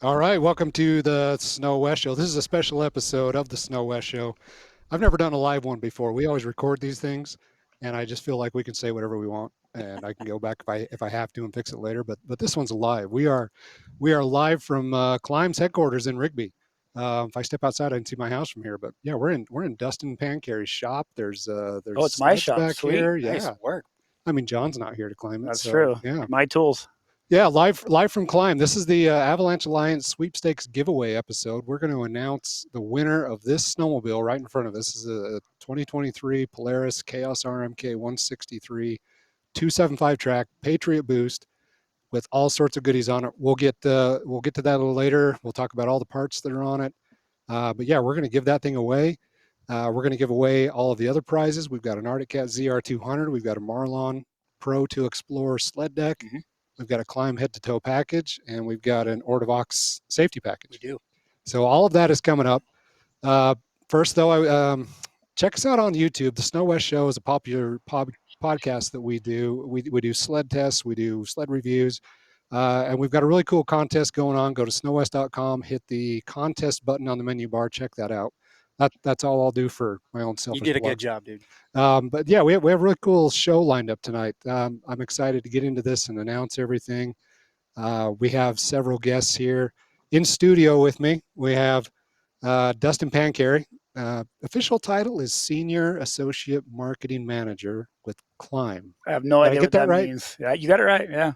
All right, welcome to the SnoWest Show. This is a special episode of the SnoWest Show. I've never done a live one before. We always record these things, and I just feel like we can say whatever we want, and I can go back if I have to and fix it later. But this one's live. We are live from Klim's headquarters in Rigby. If I step outside, I can see my house from here. But yeah, we're in Dustin Pancary's shop. Oh, There's it's my sleds shop. back Sweet. here. Nice Yeah, work. I mean John's not here to claim it, That's so true. yeah. My tools. Yeah, live from Climb. This is the Avalanche Alliance Sweepstakes giveaway episode. We're going to announce the winner of this snowmobile right in front of us. This is a 2023 Polaris Khaos RMK 163 275 track Patriot boost with all sorts of goodies on it. We'll get to that a little later. We'll talk about all the parts that are on it. But yeah, we're going to give that thing away. We're going to give away all of the other prizes. We've got an Arctic Cat ZR200. We've got a Marlon Pro 2 Explorer sled deck. Mm-hmm. We've got a Climb head to toe package, and we've got an Ortovox safety package. We do. So all of that is coming up. Uh, First, though, check us out on YouTube. The SnoWest Show is a popular podcast that we do. We do sled tests, we do sled reviews, and we've got a really cool contest going on. Go to snowwest.com, hit the contest button on the menu bar, check that out. That's all I'll do for my own selfish You did a plug. good job, dude. But yeah, we have a really cool show lined up tonight. I'm excited to get into this and announce everything. We have several guests here in studio with me. We have Dustin Pancary. Official title is Senior Associate Marketing Manager with Climb. I have no Did I idea get what that that right? means. Yeah, you got it right. Yeah.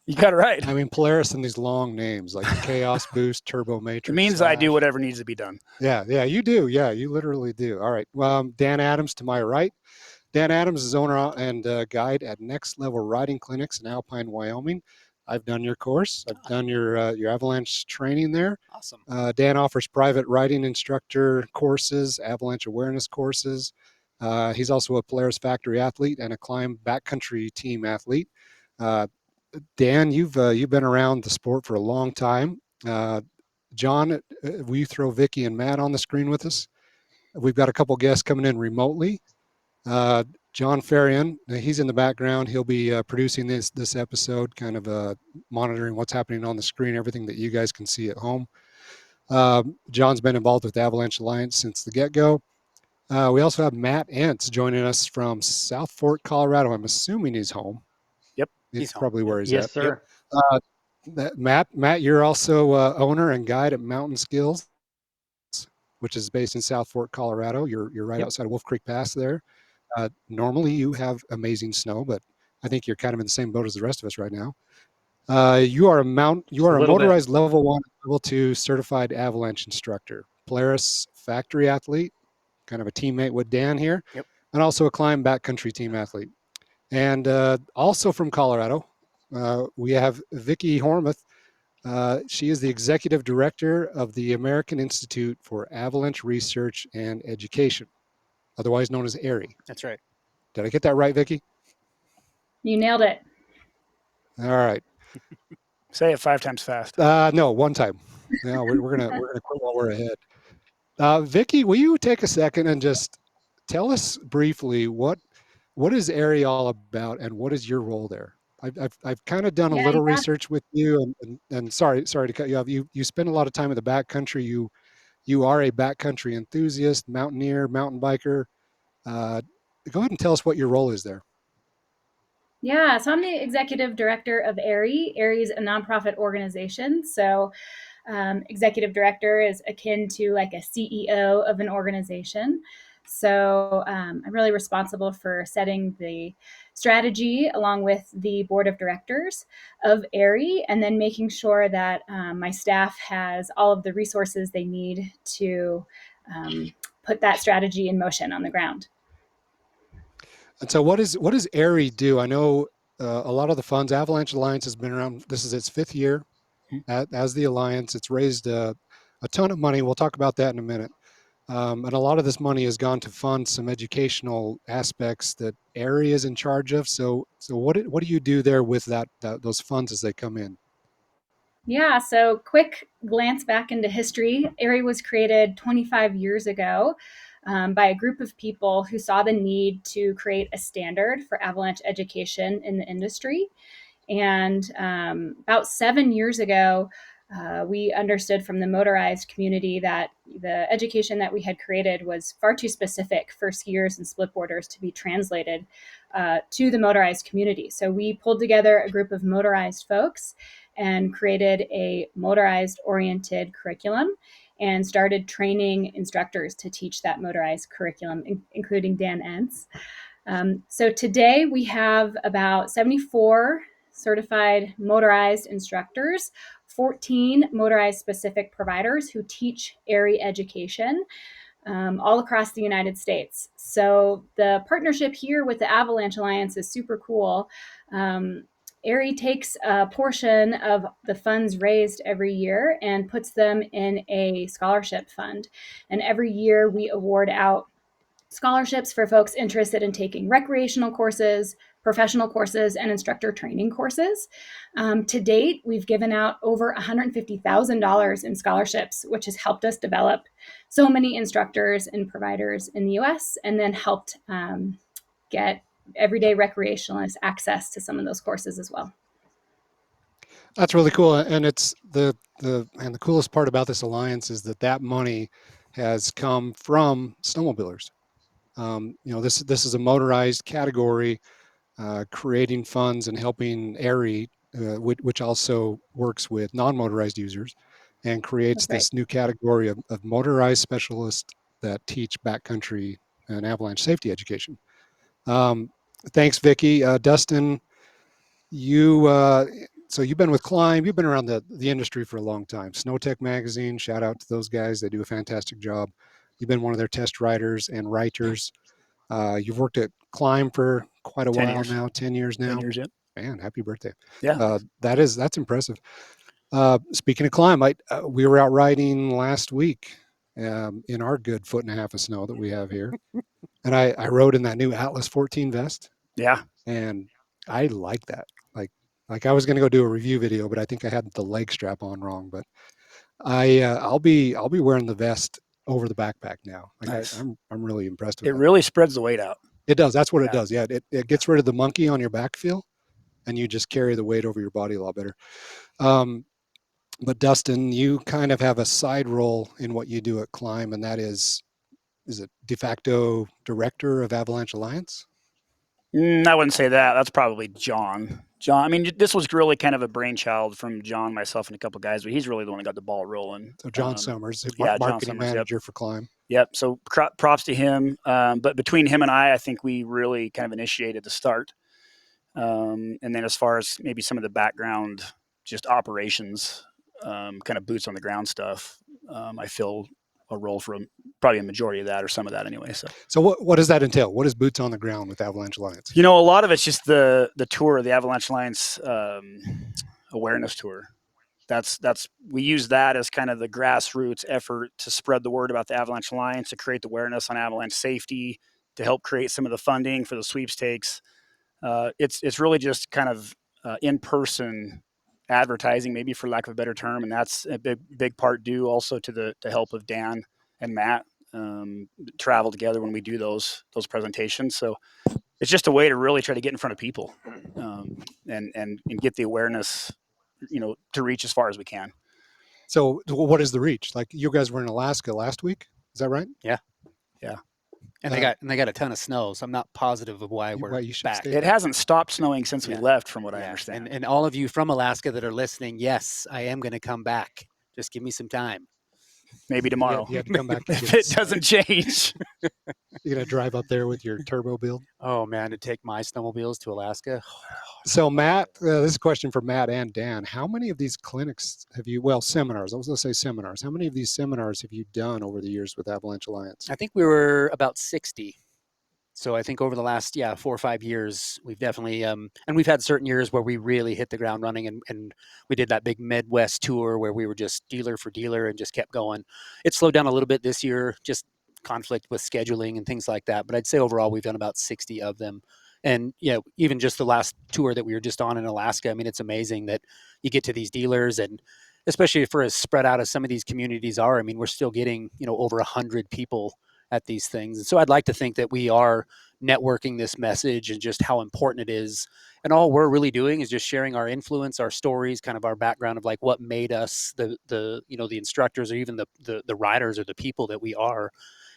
You got it right. I mean, Polaris and these long names like Chaos Boost, Turbo Matrix. It means I do whatever needs to be done. Yeah, you do. Yeah, you literally do. All right. Dan Adams to my right. Dan Adams is owner and guide at Next Level Riding Clinics in Alpine, Wyoming. I've done your course. I've done your Avalanche training there. Awesome. Dan offers private riding instructor courses, Avalanche awareness courses. He's also a Polaris factory athlete and a Climb backcountry team athlete. Uh, Dan, you've been around the sport for a long time. John, will you throw Vicky and Matt on the screen with us? We've got a couple guests coming in remotely. Uh, John Farian, he's in the background. He'll be producing this episode, kind of monitoring what's happening on the screen, everything that you guys can see at home. John's been involved with the Avalanche Alliance since the get-go. We also have Matt Entz joining us from South Fork, Colorado. I'm assuming he's home. Yep, He's home. probably where he's Yes, at. sir. Matt, you're also owner and guide at Mountain Skills, which is based in South Fork, Colorado. You're right outside of Wolf Creek Pass there. Normally you have amazing snow, but I think you're kind of in the same boat as the rest of us right now. You are a motorized level 1, level 2 certified avalanche instructor, Polaris factory athlete, kind of a teammate with Dan here, Yep. and also a Climb backcountry team athlete. And also from Colorado, we have Vicky Hormuth. She is the executive director of the American Institute for Avalanche Research and Education, otherwise known as ARI. That's right. Did I get that right, Vicky? You nailed it. All right. Say it 5 times fast. No, one time. No, we're gonna quit while we're ahead. Vicky, will you take a second and just tell us briefly what is ARI all about and what is your role there? I've kind of done a little research with you, and sorry to cut you off. You spend a lot of time in the backcountry. You are a backcountry enthusiast, mountaineer, mountain biker. Go ahead and tell us what your role is there. Yeah, so I'm the executive director of ARI. ARI is a nonprofit organization. So executive director is akin to like a CEO of an organization. So I'm really responsible for setting the strategy along with the board of directors of ARI, and then making sure that my staff has all of the resources they need to put that strategy in motion on the ground. And so what does ARI do? I know a lot of the funds, Avalanche Alliance has been around. This is its 5th year as the Alliance. It's raised a ton of money. We'll talk about that in a minute. And a lot of this money has gone to fund some educational aspects that ARI is in charge of. So what do you do there with those funds as they come in? Yeah, so quick glance back into history. ARI was created 25 years ago by a group of people who saw the need to create a standard for avalanche education in the industry. And about 7 years ago, We understood from the motorized community that the education that we had created was far too specific for skiers and splitboarders to be translated to the motorized community. So we pulled together a group of motorized folks and created a motorized oriented curriculum and started training instructors to teach that motorized curriculum, including Dan Entz. So today we have about 74 certified motorized instructors, 14 motorized specific providers who teach ARI education all across the United States. So the partnership here with the Avalanche Alliance is super cool. ARI takes a portion of the funds raised every year and puts them in a scholarship fund. And every year we award out scholarships for folks interested in taking recreational courses, professional courses, and instructor training courses. To date, we've given out over $150,000 in scholarships, which has helped us develop so many instructors and providers in the US, and then helped get everyday recreationalists access to some of those courses as well. That's really cool, and it's the coolest part about this alliance is that money has come from snowmobilers. This is a motorized category, creating funds and helping ARI, which also works with non-motorized users, and creates this new category of motorized specialists that teach backcountry and avalanche safety education. Thanks, Vicki. Dustin, so you've been with Klim. You've been around the industry for a long time. SnowTech magazine, shout out to those guys. They do a fantastic job. You've been one of their test writers and writers. You've worked at Klim for quite a while now, 10 years now. 10 years, yeah. Man, happy birthday. Yeah. That's impressive. Speaking of Klim, we were out riding last week in our good 1.5 feet of snow that we have here. And I rode in that new Atlas 14 vest. Yeah. And I like that. Like I was going to go do a review video, but I think I had the leg strap on wrong. But I'll be wearing the vest over the backpack now. Nice. I'm really impressed with it. It really spreads the weight out. It does. That's what it does. Yeah. It gets rid of the monkey on your back feel, and you just carry the weight over your body a lot better. But Dustin, you kind of have a side role in what you do at Klim, and that is it de facto director of Avalanche Alliance? I wouldn't say that. That's probably John. I mean, this was really kind of a brainchild from John, myself, and a couple of guys, but he's really the one that got the ball rolling. So John Summers, John marketing Summers, manager for Klim. Yep. So props to him. But between him and I think we really kind of initiated the start. And then as far as maybe some of the background, just operations, kind of boots on the ground stuff, I feel a role for probably a majority of that or some of that anyway. So what does that entail? What is boots on the ground with Avalanche Alliance? A lot of it's just the tour, the Avalanche Alliance awareness tour. We use that as kind of the grassroots effort to spread the word about the Avalanche Alliance, to create the awareness on avalanche safety, to help create some of the funding for the sweepstakes. It's really just kind of in-person advertising, maybe for lack of a better term, and that's a big part due also to the help of Dan and Matt. Travel together when we do those presentations. So it's just a way to really try to get in front of people and get the awareness, to reach as far as we can. So what is the reach? Like, you guys were in Alaska last week, is that right? Yeah. And they got a ton of snow, so I'm not positive of why we're back. It hasn't stopped snowing since we left, from what I understand. And all of you from Alaska that are listening, yes, I am going to come back. Just give me some time. Maybe tomorrow. You have to come back if it doesn't change. You're going to drive up there with your turbo build? Oh, man, to take my snowmobiles to Alaska. So, Matt, this is a question for Matt and Dan. How many of these clinics have you, seminars, I was going to say seminars. How many of these seminars have you done over the years with Avalanche Alliance? I think we were about 60. So I think over the last 4 or 5 years, we've definitely, and we've had certain years where we really hit the ground running, and we did that big Midwest tour where we were just dealer for dealer and just kept going. It slowed down a little bit this year, just conflict with scheduling and things like that. But I'd say overall, we've done about 60 of them. And, even just the last tour that we were just on in Alaska, I mean, it's amazing that you get to these dealers, and especially for as spread out as some of these communities are, I mean, we're still getting, over 100 people at these things. And so I'd like to think that we are networking this message and just how important it is. And all we're really doing is just sharing our influence, our stories, kind of our background of like what made us the instructors or even the riders or the people that we are.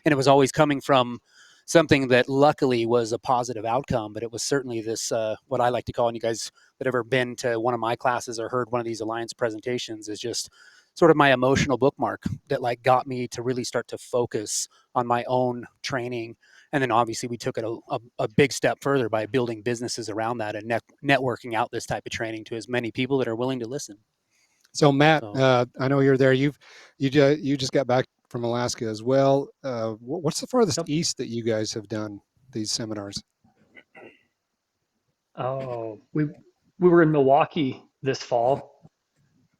And it was always coming from something that luckily was a positive outcome, but it was certainly this, what I like to call, and you guys that ever been to one of my classes or heard one of these Alliance presentations, is just sort of my emotional bookmark that like got me to really start to focus on my own training. And then obviously we took it a big step further by building businesses around that and networking out this type of training to as many people that are willing to listen. So Matt, I know you're there. You just got back from Alaska as well. What's the farthest east that you guys have done these seminars? Oh, we were in Milwaukee this fall.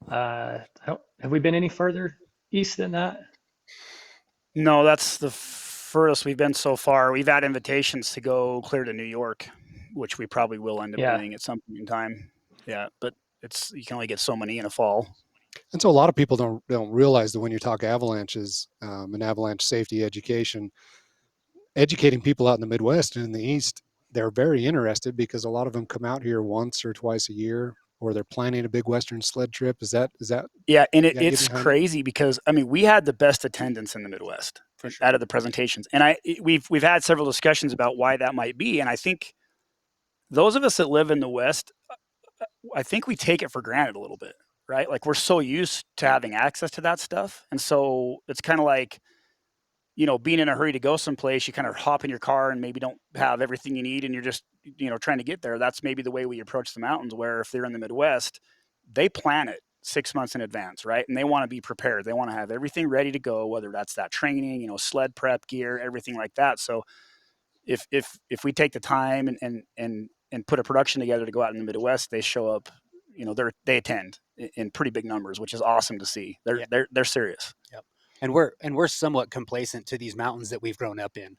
Have we been any further east than that? No, that's the furthest we've been so far. We've had invitations to go clear to New York, which we probably will end up doing at some point in time. Yeah, but you can only get so many in a fall. And so a lot of people don't realize that when you talk avalanches and avalanche safety education, educating people out in the Midwest and in the East, they're very interested because a lot of them come out here once or twice a year, or they're planning a big Western sled trip. Is that? Yeah, and it's crazy because I mean we had the best attendance in the Midwest out of the presentations, and we've had several discussions about why that might be, and I think those of us that live in the West, I think we take it for granted a little bit, right? Like we're so used to having access to that stuff, and so it's kind of like, being in a hurry to go someplace, you kind of hop in your car and maybe don't have everything you need and you're just, trying to get there. That's maybe the way we approach the mountains, where if they're in the Midwest, they plan it 6 months in advance, right? And they want to be prepared. They want to have everything ready to go, whether that's that training, sled prep gear, everything like that. So if we take the time and put a production together to go out in the Midwest, they show up, they attend in pretty big numbers, which is awesome to see. They're serious. Yep. And we're somewhat complacent to these mountains that we've grown up in.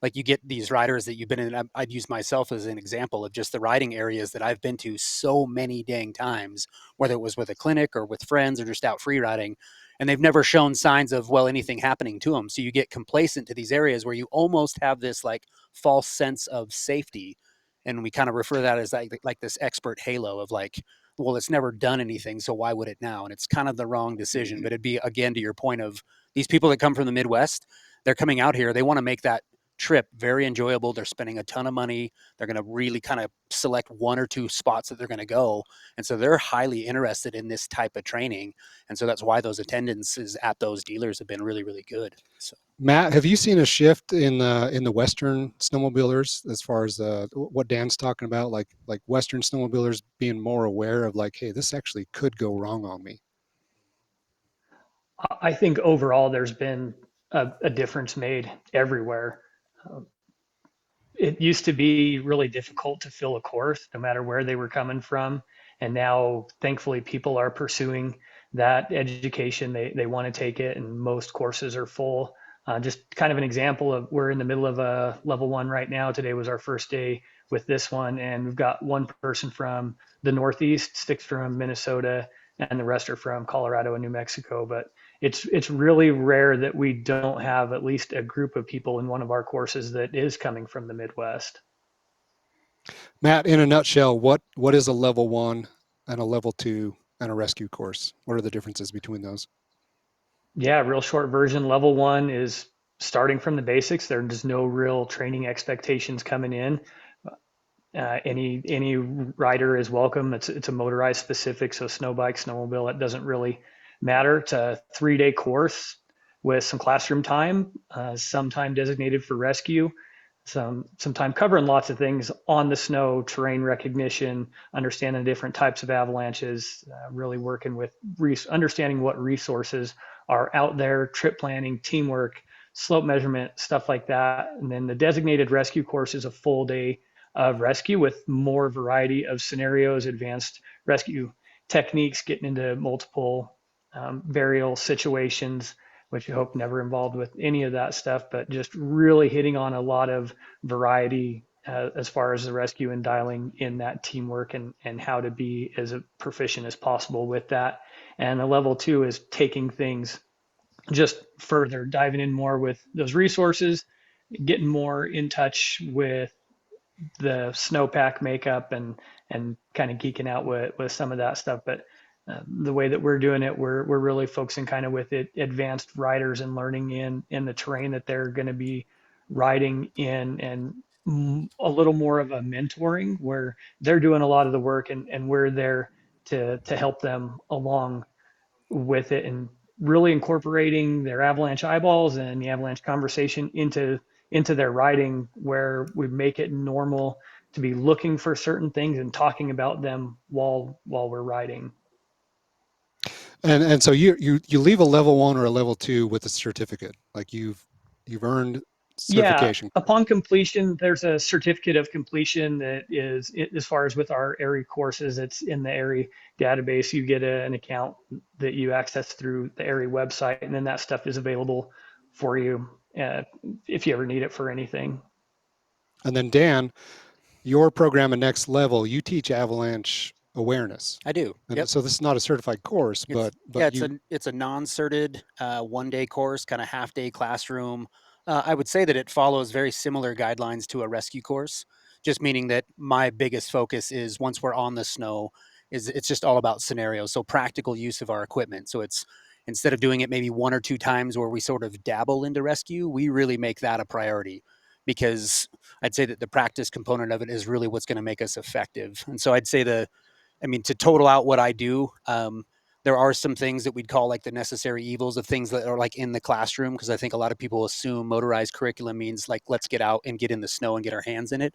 Like you get these riders that you've been in. I'd use myself as an example of just the riding areas that I've been to so many dang times, whether it was with a clinic or with friends or just out free riding, and they've never shown signs of anything happening to them. So you get complacent to these areas where you almost have this like false sense of safety, and we kind of refer to that as like this expert halo of like, well, it's never done anything, so why would it now? And it's kind of the wrong decision. But it'd be, again, to your point of these people that come from the Midwest, they're coming out here, they want to make that trip very enjoyable. They're spending a ton of money. They're going to really kind of select one or two spots that they're going to go. And so they're highly interested in this type of training. And so that's why those attendances at those dealers have been really, really good. So, Matt, have you seen a shift in the Western snowmobilers as far as what Dan's talking about, like Western snowmobilers being more aware of like, hey, this actually could go wrong on me? I think overall there's been a difference made everywhere. It used to be really difficult to fill a course, no matter where they were coming from. And now, thankfully, people are pursuing that education. They want to take it, and most courses are full. Just kind of an example of, we're in the middle of a level 1 right now. Today was our first day with this one, and we've got one person from the Northeast, 6 from Minnesota, and the rest are from Colorado and New Mexico. But it's really rare that we don't have at least a group of people in one of our courses that is coming from the Midwest. Matt, in a nutshell, what is a level 1 and a level 2 and a rescue course? What are the differences between those? Yeah, real short version. Level 1 is starting from the basics. There's no real training expectations coming in. Any rider is welcome. It's a motorized specific, so snow bike, snowmobile, it doesn't really matter. It's a 3-day course with some classroom time, some time designated for rescue, some time covering lots of things on the snow, terrain recognition, understanding the different types of avalanches, really working with understanding what resources are out there, trip planning, teamwork, slope measurement, stuff like that. And then the designated rescue course is a full day of rescue with more variety of scenarios, advanced rescue techniques, getting into multiple burial situations, which I hope never involved with any of that stuff, but just really hitting on a lot of variety as far as the rescue and dialing in that teamwork and how to be as proficient as possible with that. And the level 2 is taking things just further diving in more with those resources, getting more in touch with the snowpack makeup and kind of geeking out with some of that stuff. But the way that we're doing it, we're really focusing kind of with it, advanced riders and learning in the terrain that they're going to be riding in, and a little more of a mentoring where they're doing a lot of the work, and we're there to help them along with it, and really incorporating their Avalanche eyeballs and the Avalanche conversation into their writing, where we make it normal to be looking for certain things and talking about them while we're writing. And so you leave a level 1 or a level 2 with a certificate, like you've earned Yeah, certification. upon completion, there's a certificate of completion that is, as far as with our ARI courses, it's in the ARI database. You get an account that you access through the ARI website, and then that stuff is available for you if you ever need it for anything. And then Dan, your program at Next Level, you teach Avalanche awareness. I do. And Yep. so this is not a certified course, but yeah, you, it's a non-certed 1-day course, kind of half-day classroom. I would say that it follows very similar guidelines to a rescue course, just meaning that my biggest focus is once we're on the snow, it's just all about scenarios. So practical use of our equipment. So it's instead of doing it maybe 1 or 2 times where we sort of dabble into rescue, we really make that a priority, because I'd say that the practice component of it is really what's going to make us effective. And so I'd say to total out what I do, there are some things that we'd call like the necessary evils of things that are like in the classroom, because I think a lot of people assume motorized curriculum means like let's get out and get in the snow and get our hands in it.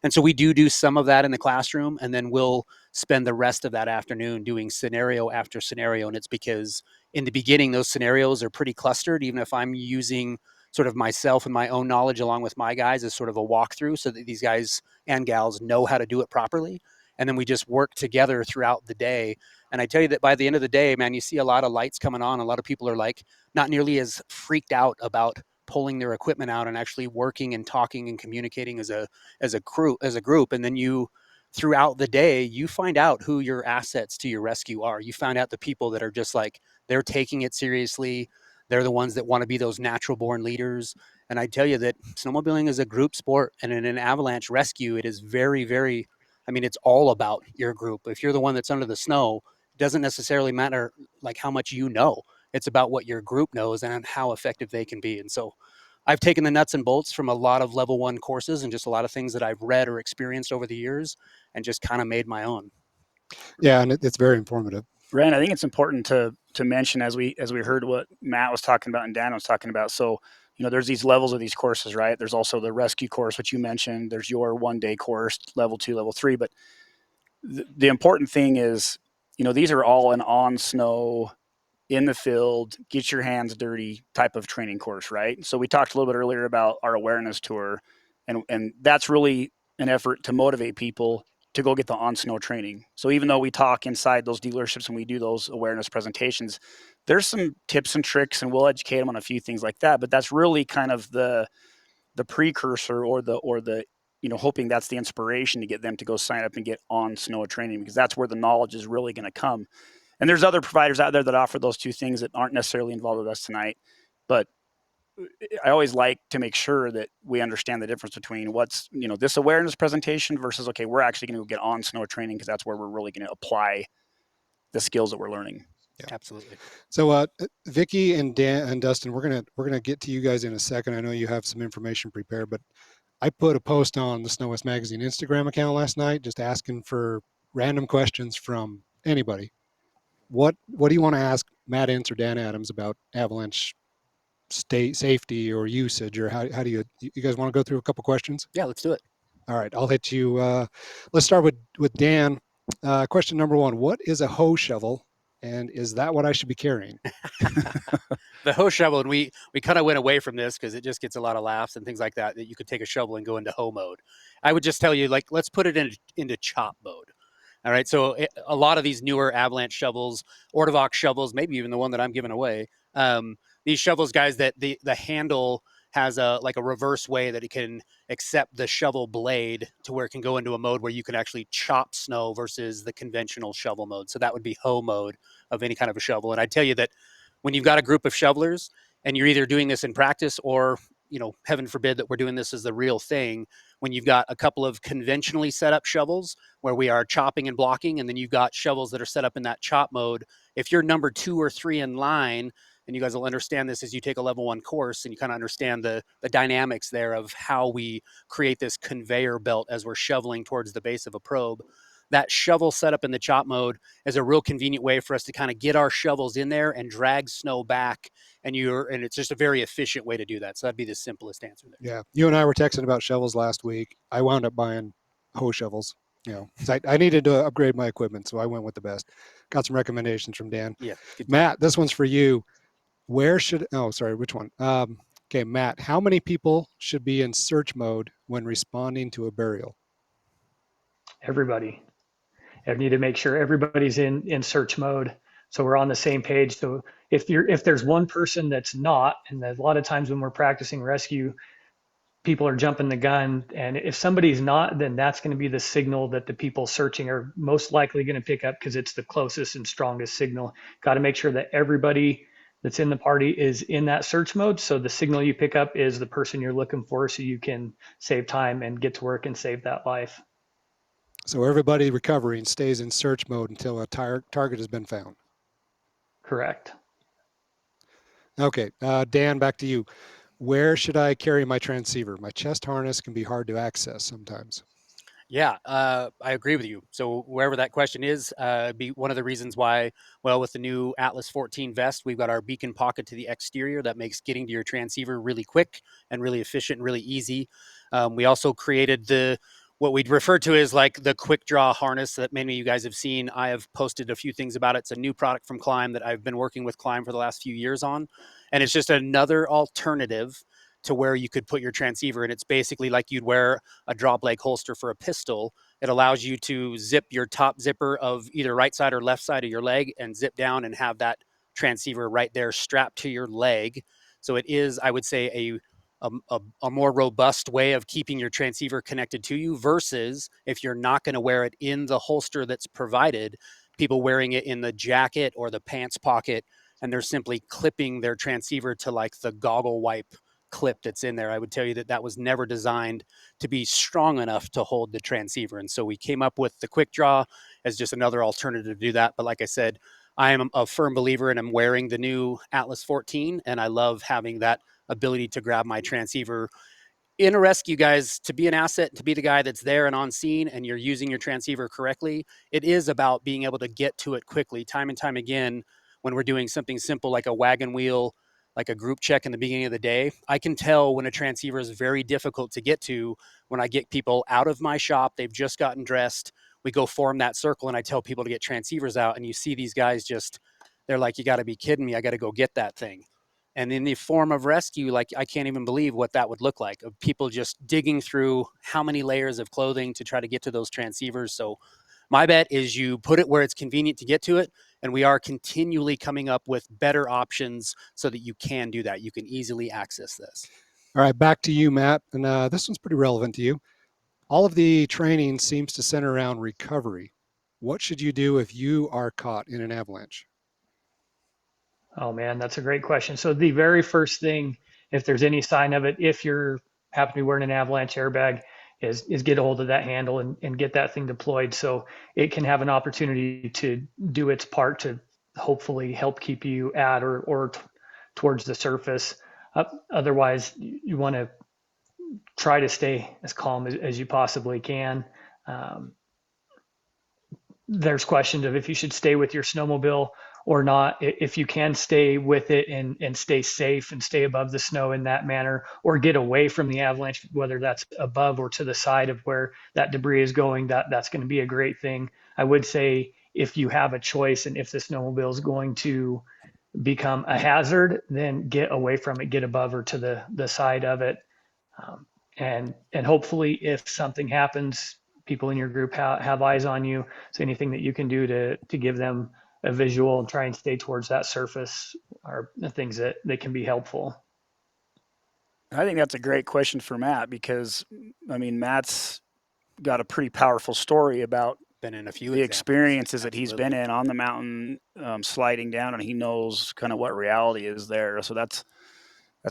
And so we do some of that in the classroom, and then we'll spend the rest of that afternoon doing scenario after scenario. And it's because in the beginning, those scenarios are pretty clustered, even if I'm using sort of myself and my own knowledge along with my guys as sort of a walkthrough so that these guys and gals know how to do it properly. And then we just work together throughout the day. And I tell you that by the end of the day, man, you see a lot of lights coming on. A lot of people are like not nearly as freaked out about pulling their equipment out and actually working and talking and communicating as a group. And then you, throughout the day, you find out who your assets to your rescue are. You find out the people that are just like, they're taking it seriously. They're the ones that want to be those natural born leaders. And I tell you that snowmobiling is a group sport, and in an avalanche rescue, it is very, very, it's all about your group. If you're the one that's under the snow, it doesn't necessarily matter like how much you know. It's about what your group knows and how effective they can be. And so I've taken the nuts and bolts from a lot of level 1 courses and just a lot of things that I've read or experienced over the years and just kind of made my own. Yeah, and it's very informative. Ryan, I think it's important to mention as we heard what Matt was talking about and Dan was talking about. So, there's these levels of these courses, right? There's also the rescue course, which you mentioned. There's your 1-day course, level 2, level 3. But the important thing is, these are all an on snow, in the field, get your hands dirty type of training course, right? So we talked a little bit earlier about our awareness tour, and that's really an effort to motivate people to go get the on snow training. So even though we talk inside those dealerships and we do those awareness presentations, there's some tips and tricks, and we'll educate them on a few things like that. But that's really kind of the precursor or the hoping that's the inspiration to get them to go sign up and get on snow training, because that's where the knowledge is really going to come. And there's other providers out there that offer those two things that aren't necessarily involved with us tonight. But I always like to make sure that we understand the difference between what's, this awareness presentation versus, okay, we're actually going to get on snow training, because that's where we're really going to apply the skills that we're learning. Yeah, absolutely. So Vicky and Dan and Dustin, we're gonna get to you guys in a second. I know you have some information prepared, but I put a post on the SnoWest Magazine Instagram account last night, just asking for random questions from anybody. What do you want to ask Matt Ince or Dan Adams about Avalanche state safety or usage, or how do you guys want to go through a couple questions? Yeah, let's do it. All right, I'll hit you. Let's start with Dan. Question number 1: what is a hoe shovel, and is that what I should be carrying? The hoe shovel, and we kind of went away from this because it just gets a lot of laughs and things like that you could take a shovel and go into hoe mode. I would just tell you, like, let's put it into chop mode. All right, so a lot of these newer Avalanche shovels, Ortovox shovels, maybe even the one that I'm giving away, these shovels, guys, that the handle has a reverse way that it can accept the shovel blade to where it can go into a mode where you can actually chop snow versus the conventional shovel mode. So that would be hoe mode of any kind of a shovel. And I tell you that when you've got a group of shovelers and you're either doing this in practice or, you know, heaven forbid that we're doing this as the real thing, when you've got a couple of conventionally set up shovels where we are chopping and blocking, and then you've got shovels that are set up in that chop mode, if you're number 2 or 3 in line, and you guys will understand this as you take a level 1 course and you kind of understand the dynamics there of how we create this conveyor belt as we're shoveling towards the base of a probe. That shovel setup in the chop mode is a real convenient way for us to kind of get our shovels in there and drag snow back. And it's just a very efficient way to do that. So that'd be the simplest answer there. Yeah. You and I were texting about shovels last week. I wound up buying hoe shovels, you know, 'cause I needed to upgrade my equipment. So I went with the best. Got some recommendations from Dan. Yeah. Good. Matt, this one's for you. Which one? Okay, Matt, how many people should be in search mode when responding to a burial? Everybody. I need to make sure everybody's in search mode, so we're on the same page. So if there's one person that's not, and a lot of times when we're practicing rescue, people are jumping the gun, and if somebody's not, then that's going to be the signal that the people searching are most likely going to pick up, because it's the closest and strongest signal. Got to make sure that everybody that's in the party is in that search mode, so the signal you pick up is the person you're looking for, so you can save time and get to work and save that life. So everybody recovering stays in search mode until a target has been found. Correct. Okay, Dan, back to you. Where should I carry my transceiver? My chest harness can be hard to access sometimes. Yeah, I agree with you. So wherever that question is, be one of the reasons why, well, with the new Atlas 14 vest, we've got our beacon pocket to the exterior that makes getting to your transceiver really quick and really efficient and really easy. We also created what we'd refer to as like the quick draw harness that many of you guys have seen. I have posted a few things about it. It's a new product from Klim that I've been working with Klim for the last few years on. And it's just another alternative to where you could put your transceiver. And it's basically like you'd wear a drop leg holster for a pistol. It allows you to zip your top zipper of either right side or left side of your leg and zip down and have that transceiver right there strapped to your leg. So it is, I would say, a more robust way of keeping your transceiver connected to you, versus if you're not going to wear it in the holster that's provided, people wearing it in the jacket or the pants pocket, and they're simply clipping their transceiver to like the goggle wipe clip that's in there. I would tell you that was never designed to be strong enough to hold the transceiver. And so we came up with the quick draw as just another alternative to do that. But like I said, I am a firm believer, and I'm wearing the new Atlas 14, and I love having that ability to grab my transceiver in a rescue, guys. To be an asset, to be the guy that's there and on scene, and you're using your transceiver correctly, it is about being able to get to it quickly. Time and time again, when we're doing something simple like a wagon wheel, like a group check in the beginning of the day, I can tell when a transceiver is very difficult to get to when I get people out of my shop. They've just gotten dressed. We go form that circle, and I tell people to get transceivers out, and you see these guys just, they're like, you got to be kidding me. I got to go get that thing. And in the form of rescue, like, I can't even believe what that would look like, of people just digging through how many layers of clothing to try to get to those transceivers. So my bet is you put it where it's convenient to get to it. And we are continually coming up with better options so that you can do that. You can easily access this. All right, back to you, Matt. And this one's pretty relevant to you. All of the training seems to center around recovery. What should you do if you are caught in an avalanche? Oh man, that's a great question. So the very first thing, if there's any sign of it, if you're happen to be wearing an avalanche airbag, is get a hold of that handle and get that thing deployed so it can have an opportunity to do its part to hopefully help keep you at or towards the surface. Otherwise, you want to try to stay as calm as you possibly can. There's questions of if you should stay with your snowmobile or not. If you can stay with it and stay safe and stay above the snow in that manner, or get away from the avalanche, whether that's above or to the side of where that debris is going, that's going to be a great thing. I would say if you have a choice and if the snowmobile is going to become a hazard, then get away from it, get above or to the side of it. And hopefully if something happens, people in your group have eyes on you. So anything that you can do to give them a visual and try and stay towards that surface are the things that can be helpful. I think that's a great question for Matt, because I mean, Matt's got a pretty powerful story about been in a few the examples. experiences that he's Absolutely. been in on the mountain, sliding down, and he knows kind of what reality is there. So that's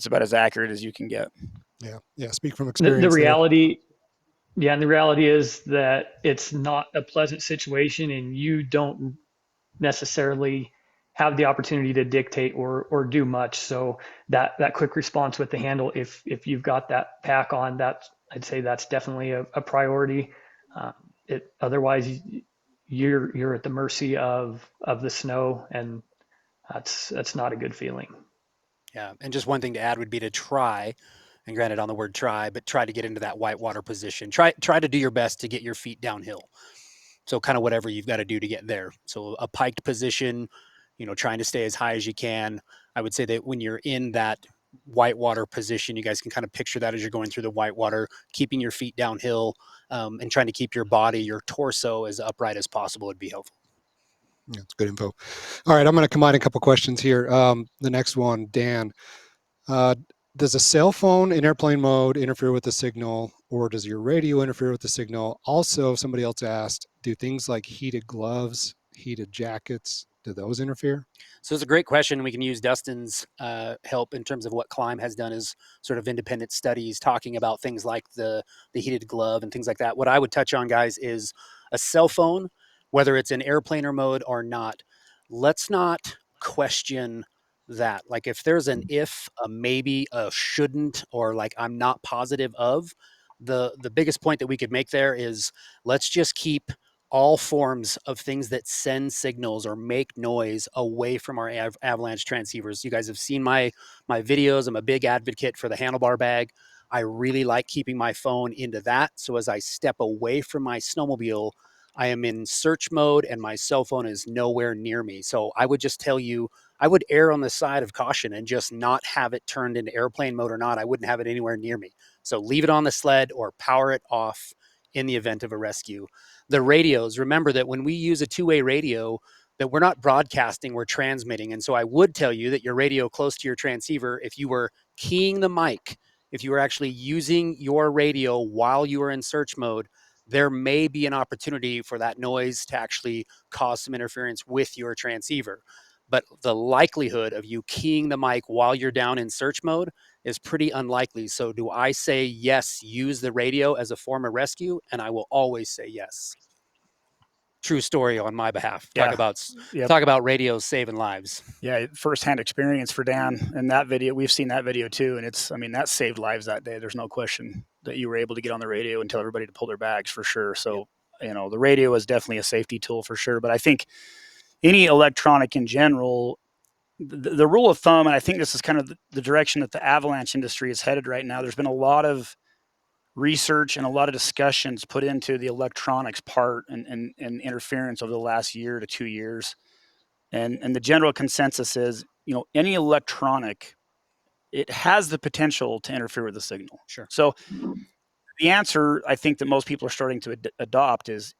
about as accurate as you can get. Yeah. Speak from The experience there. reality, yeah, and the reality is that it's not a pleasant situation, and you don't necessarily have the opportunity to dictate or do much. So that quick response with the handle, if you've got that pack on, I'd say that's definitely a priority. Otherwise, you're at the mercy of the snow, and that's not a good feeling. Yeah, and just one thing to add would be to try, and granted on the word try, but try to get into that whitewater position. Try to do your best to get your feet downhill. So kind of whatever you've got to do to get there. So a piked position, trying to stay as high as you can. I would say that when you're in that whitewater position, you guys can kind of picture that as you're going through the whitewater, keeping your feet downhill, and trying to keep your body, your torso, as upright as possible would be helpful. Yeah, it's good info. All right, I'm going to combine a couple questions here. The next one, Dan. Does a cell phone in airplane mode interfere with the signal, or does your radio interfere with the signal? Also, somebody else asked, do things like heated gloves, heated jackets, do those interfere? So it's a great question. We can use Dustin's help in terms of what Klim has done as sort of independent studies talking about things like the heated glove and things like that. What I would touch on, guys, is a cell phone, whether it's in airplaner mode or not. Let's not question that. Like if there's an if, a maybe, a shouldn't, or like I'm not positive of, the biggest point that we could make there is let's just keep all forms of things that send signals or make noise away from our Avalanche transceivers. You guys have seen my videos. I'm a big advocate for the handlebar bag. I really like keeping my phone into that. So as I step away from my snowmobile, I am in search mode and my cell phone is nowhere near me. So I would just tell you, I would err on the side of caution and just not have it turned into airplane mode or not. I wouldn't have it anywhere near me. So leave it on the sled or power it off in the event of a rescue. The radios, remember that when we use a two-way radio, that we're not broadcasting, we're transmitting. And so I would tell you that your radio close to your transceiver, if you were keying the mic, if you were actually using your radio while you were in search mode, there may be an opportunity for that noise to actually cause some interference with your transceiver. But the likelihood of you keying the mic while you're down in search mode is pretty unlikely. So do I say yes, use the radio as a form of rescue? And I will always say yes. True story on my behalf. Yeah. Talk about radios saving lives. Yeah, firsthand experience for Dan. And that video, we've seen that video too. And that saved lives that day. There's no question that you were able to get on the radio and tell everybody to pull their bags for sure. So, the radio is definitely a safety tool for sure. But I think any electronic in general, the rule of thumb, and I think this is kind of the direction that the Avalanche industry is headed right now. There's been a lot of research and a lot of discussions put into the electronics part and interference over the last year to 2 years. And the general consensus is, any electronic, it has the potential to interfere with the signal. Sure. So the answer I think that most people are starting to adopt is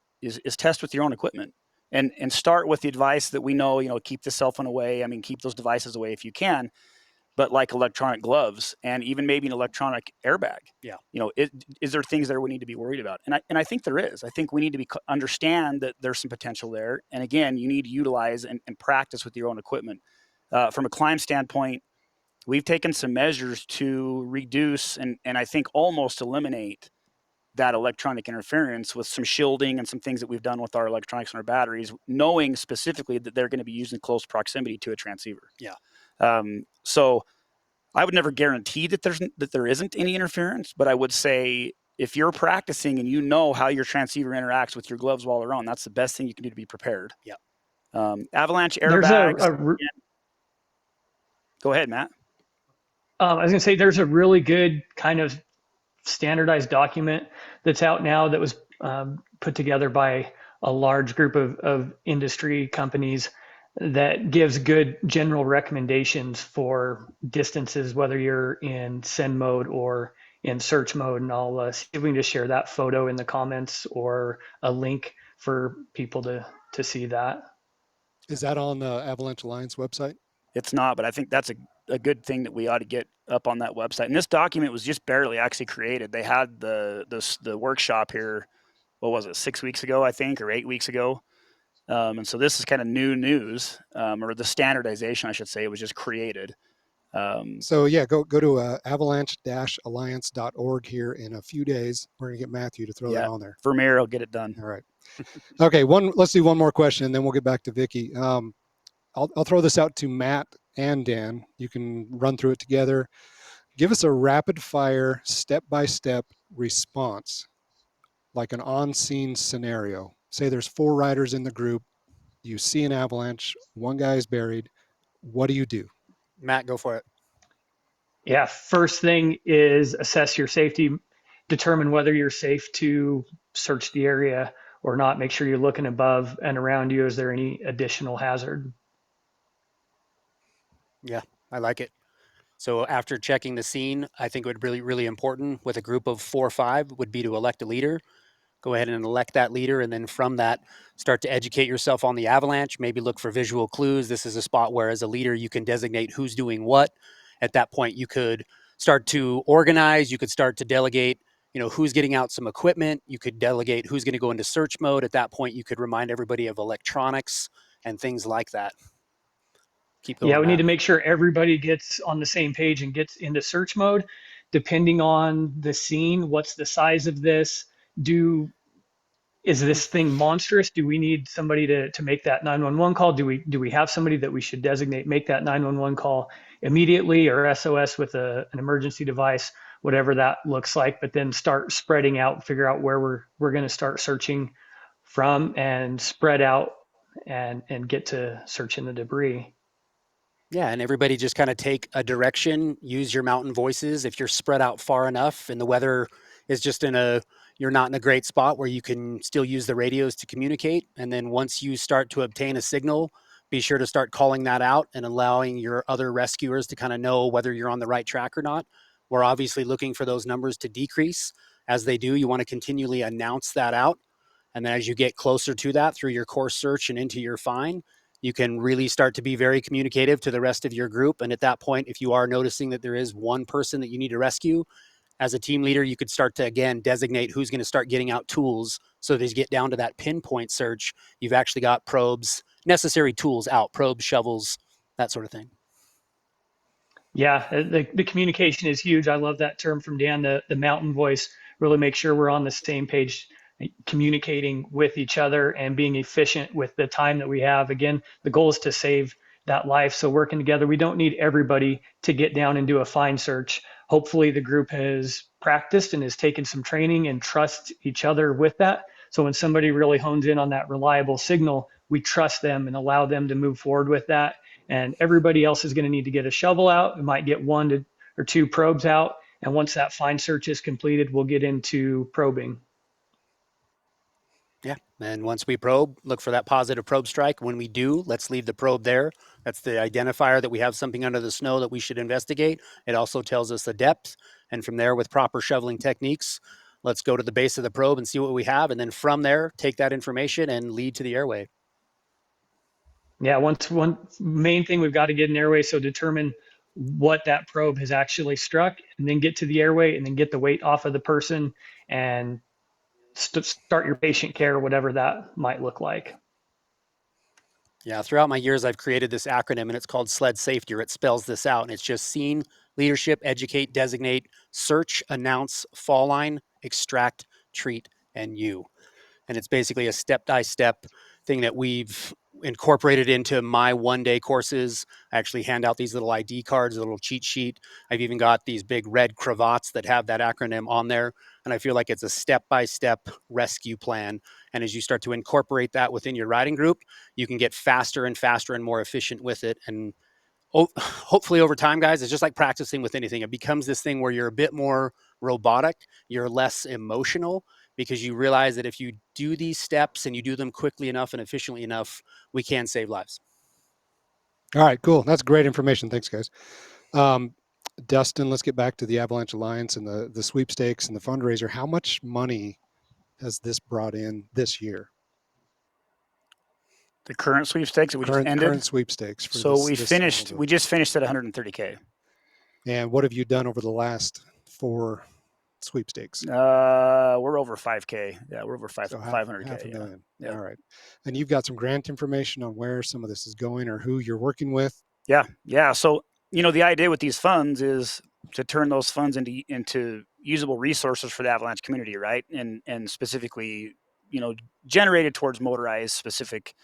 test with your own equipment and start with the advice that we know, keep the cell phone away. Keep those devices away if you can, but like electronic gloves and even maybe an electronic airbag. Yeah. Is there things there we need to be worried about? And I think there is. I think we need to understand that there's some potential there. And again, you need to utilize and practice with your own equipment. From a Klim standpoint, we've taken some measures to reduce and I think almost eliminate that electronic interference with some shielding and some things that we've done with our electronics and our batteries, knowing specifically that they're going to be used in close proximity to a transceiver. Yeah. So I would never guarantee that there isn't any interference, but I would say if you're practicing and you know how your transceiver interacts with your gloves while they're on, that's the best thing you can do to be prepared. Yeah. Avalanche airbags. Go ahead, Matt. I was going to say there's a really good kind of standardized document that's out now that was put together by a large group of industry companies that gives good general recommendations for distances, whether you're in send mode or in search mode. And I'll see if we can just share that photo in the comments or a link for people to see that. Is that on the Avalanche Alliance website? It's not, but I think that's a good thing that we ought to get up on that website. And this document was just barely actually created. They had the workshop here what was it, 6 weeks ago, I think, or 8 weeks ago. And so this is kind of new news, or the standardization, I should say, was just created. So yeah, go to avalanche-alliance.org here in a few days. We're gonna get Matthew to throw that on there. Vermeer will get it done. All right. Okay, let's do one more question, and then we'll get back to Vicky. I'll throw this out to Matt and Dan. You can run through it together. Give us a rapid fire, step-by-step response, like an on-scene scenario. Say there's 4 riders in the group. You see an avalanche. One guy is buried. What do you do? Matt, go for it. Yeah, first thing is assess your safety, determine whether you're safe to search the area or not. Make sure you're looking above and around you. Is there any additional hazard? Yeah, I like it. So after checking the scene, I think it would really, really important with a group of 4 or 5 would be to elect a leader. Go ahead and elect that leader. And then from that, start to educate yourself on the avalanche. Maybe look for visual clues. This is a spot where as a leader, you can designate who's doing what. At that point, you could start to organize. You could start to delegate, who's getting out some equipment. You could delegate who's going to go into search mode. At that point, you could remind everybody of electronics and things like that. Keep going. Yeah, we Matt. need to make sure everybody gets on the same page and gets into search mode. Depending on the scene, what's the size of this? Is this thing monstrous? Do we need somebody to make that 911 call? Do we have somebody that we should designate, make that 911 call immediately, or SOS with an emergency device, whatever that looks like, but then start spreading out, figure out where we're going to start searching from and spread out and get to searching the debris. Yeah, and everybody just kind of take a direction, use your mountain voices. If you're spread out far enough and the weather is just you're not in a great spot where you can still use the radios to communicate. And then once you start to obtain a signal, be sure to start calling that out and allowing your other rescuers to kind of know whether you're on the right track or not. We're obviously looking for those numbers to decrease. As they do, you want to continually announce that out. And then as you get closer to that through your course search and into your find, you can really start to be very communicative to the rest of your group. And at that point, if you are noticing that there is one person that you need to rescue, as a team leader, you could start to, again, designate who's going to start getting out tools. So that as you get down to that pinpoint search, you've actually got probes, necessary tools out, probes, shovels, that sort of thing. Yeah, the communication is huge. I love that term from Dan, the mountain voice. Really make sure we're on the same page, communicating with each other and being efficient with the time that we have. Again, the goal is to save that life. So working together, we don't need everybody to get down and do a find search. Hopefully the group has practiced and has taken some training and trust each other with that. So when somebody really hones in on that reliable signal, we trust them and allow them to move forward with that. And everybody else is going to need to get a shovel out. We might get 1 or 2 probes out. And once that find search is completed, we'll get into probing. Yeah. And once we probe, look for that positive probe strike. When we do, let's leave the probe there. That's the identifier that we have something under the snow that we should investigate. It also tells us the depth. And from there, with proper shoveling techniques, let's go to the base of the probe and see what we have. And then from there, take that information and lead to the airway. Yeah, one main thing we've got to get an airway. So determine what that probe has actually struck, and then get to the airway, and then get the weight off of the person and start your patient care, whatever that might look like. Yeah, throughout my years, I've created this acronym, and it's called SLED Safety, or it spells this out. And it's just scene, leadership, educate, designate, search, announce, fall line, extract, treat, and you. And it's basically a step-by-step thing that we've incorporated into my one-day courses. I actually hand out these little ID cards, a little cheat sheet. I've even got these big red cravats that have that acronym on there. And I feel like it's a step-by-step rescue plan. And as you start to incorporate that within your riding group, you can get faster and faster and more efficient with it. And hopefully over time, guys, it's just like practicing with anything. It becomes this thing where you're a bit more robotic, you're less emotional, because you realize that if you do these steps and you do them quickly enough and efficiently enough, we can save lives. All right, cool. That's great information. Thanks, guys. Dustin, let's get back to the Avalanche Alliance and the sweepstakes and the fundraiser. How much money has this brought in this year? The current sweepstakes that we just ended? Current sweepstakes. For so this, we just finished at 130K. And what have you done over the last 4 sweepstakes? We're over 5K. Yeah, we're over So 500K. half a million. Yeah. All right. And you've got some grant information on where some of this is going or who you're working with? Yeah. So, the idea with these funds is to turn those funds into usable resources for the Avalanche community, right? And specifically, generated towards motorized specific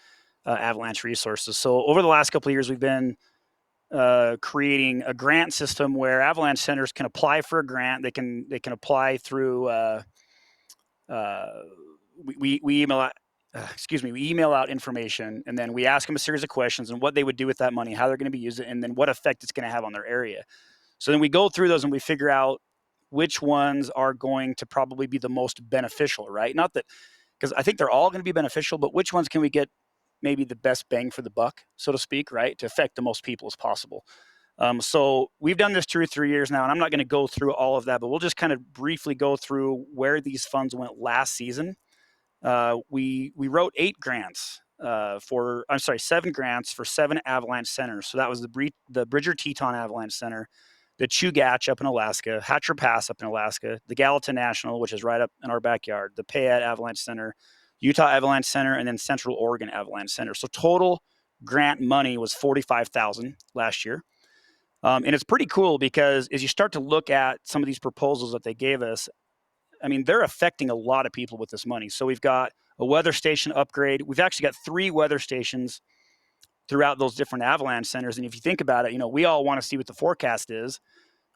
Avalanche resources. So over the last couple of years, we've been creating a grant system where Avalanche centers can apply for a grant. They can apply through we email out. We email out information, and then we ask them a series of questions and what they would do with that money, how they're going to be used, and then what effect it's going to have on their area. So then we go through those and we figure out which ones are going to probably be the most beneficial, right? Not that, because I think they're all going to be beneficial, but which ones can we get maybe the best bang for the buck, so to speak, right? To affect the most people as possible. So we've done this 2 or 3 years now, and I'm not going to go through all of that, but we'll just kind of briefly go through where these funds went last season. We wrote 7 grants for 7 Avalanche centers. So that was the Bridger Teton Avalanche Center, the Chugach up in Alaska, Hatcher Pass up in Alaska, the Gallatin National, which is right up in our backyard, the Payette Avalanche Center, Utah Avalanche Center, and then Central Oregon Avalanche Center. So total grant money was $45,000 last year. And it's pretty cool because as you start to look at some of these proposals that they gave us, I mean, they're affecting a lot of people with this money. So we've got a weather station upgrade. We've actually got 3 weather stations throughout those different Avalanche centers. And if you think about it, we all want to see what the forecast is.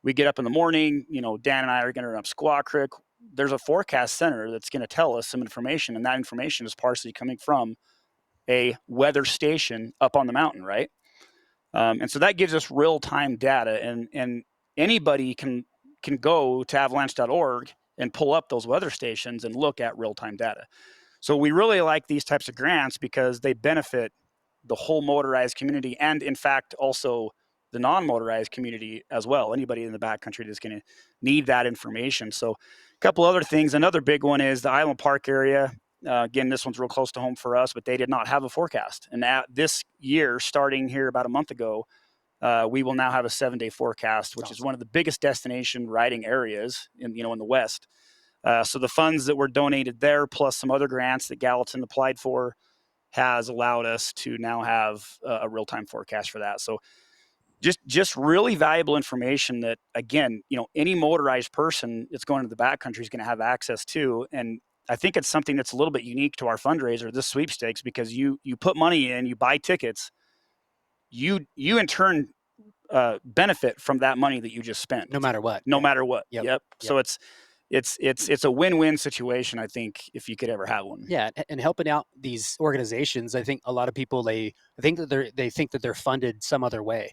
We get up in the morning, Dan and I are going to run up Squaw Creek. There's a forecast center that's going to tell us some information, and that information is partially coming from a weather station up on the mountain, right? And so that gives us real-time data, and anybody can go to avalanche.org and pull up those weather stations and look at real-time data. So we really like these types of grants because they benefit the whole motorized community and, in fact, also the non-motorized community as well. Anybody in the backcountry that's going to need that information. So a couple other things. Another big one is the Island Park area. Again, this one's real close to home for us, but they did not have a forecast. And this year, starting here about a month ago, we will now have a 7-day forecast, which is one of the biggest destination riding areas in the West. So the funds that were donated there, plus some other grants that Gallatin applied for, has allowed us to now have a real-time forecast for that. So just really valuable information that, again, any motorized person that's going to the backcountry is going to have access to. And I think it's something that's a little bit unique to our fundraiser, this sweepstakes, because you put money in, you buy tickets, you in turn benefit from that money that you just spent. No matter what. No matter what. Yep. So it's a win-win situation, I think, if you could ever have one. Yeah, and helping out these organizations, I think a lot of people they think that they're funded some other way.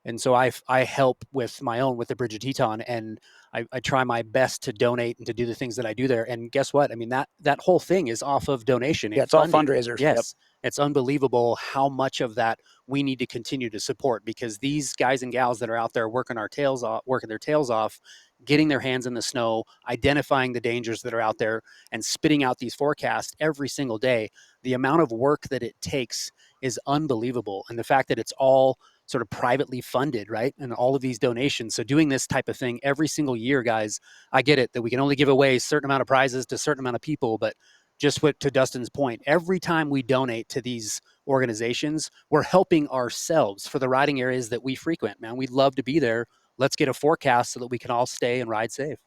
And so I help with the Bridger Teton, and I try my best to donate and to do the things that I do there. And guess what? I mean, that whole thing is off of donation. Yeah, it's all fundraisers. Yes. Yep. It's unbelievable how much of that we need to continue to support, because these guys and gals that are out there working their tails off, getting their hands in the snow, identifying the dangers that are out there, and spitting out these forecasts every single day, the amount of work that it takes is unbelievable. And the fact that it's all sort of privately funded, right? And all of these donations. So doing this type of thing every single year, guys, I get it that we can only give away a certain amount of prizes to a certain amount of people, but just to Dustin's point, every time we donate to these organizations, we're helping ourselves for the riding areas that we frequent, man. We'd love to be there. Let's get a forecast so that we can all stay and ride safe.